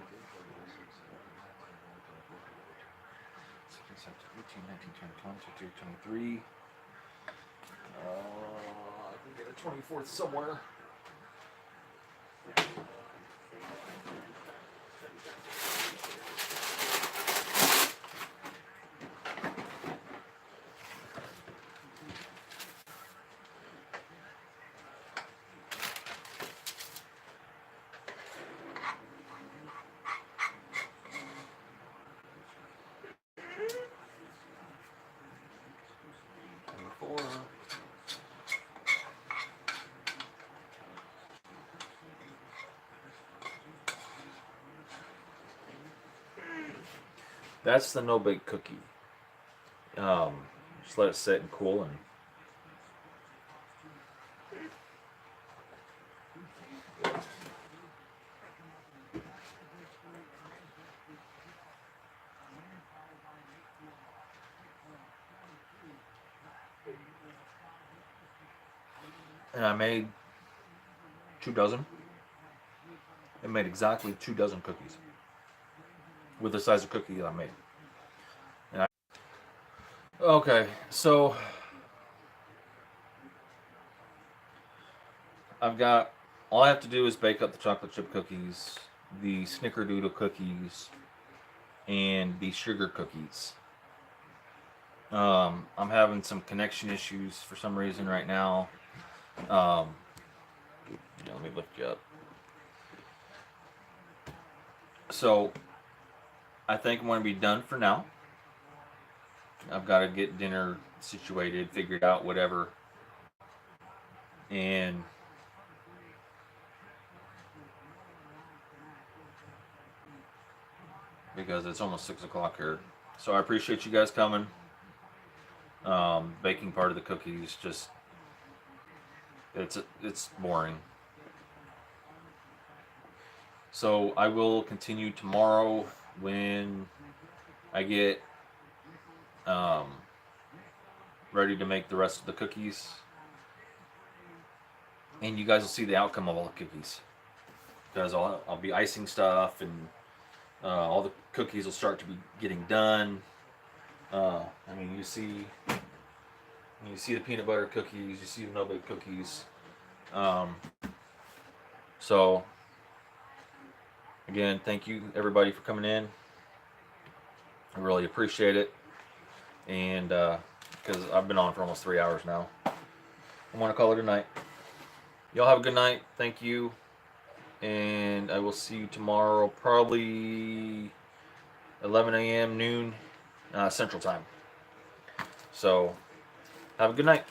18, 19, 20, 22, 23. I can get a 24th somewhere. That's the no bake cookie. Just let it sit and cool and. And I made 2 dozen. I made exactly 2 dozen cookies with the size of cookie that I made. Okay, so I've got all I have to do is bake up the chocolate chip cookies, the snickerdoodle cookies, and the sugar cookies. I'm having some connection issues for some reason right now. Let me lift you up. So I think I'm going to be done for now. I've got to get dinner situated, figured out, whatever. And because it's almost 6 o'clock here. So I appreciate you guys coming. Baking part of the cookies, just it's boring. So I will continue tomorrow when I get ready to make the rest of the cookies. And you guys will see the outcome of all the cookies. Because I'll be icing stuff and all the cookies will start to be getting done. You see the peanut butter cookies, you see the no bake cookies. So again, thank you everybody for coming in. I really appreciate it. And because I've been on for almost 3 hours now, I want to call it a night. Y'all have a good night. Thank you. And I will see you tomorrow, probably 11 a.m. noon Central Time. So have a good night.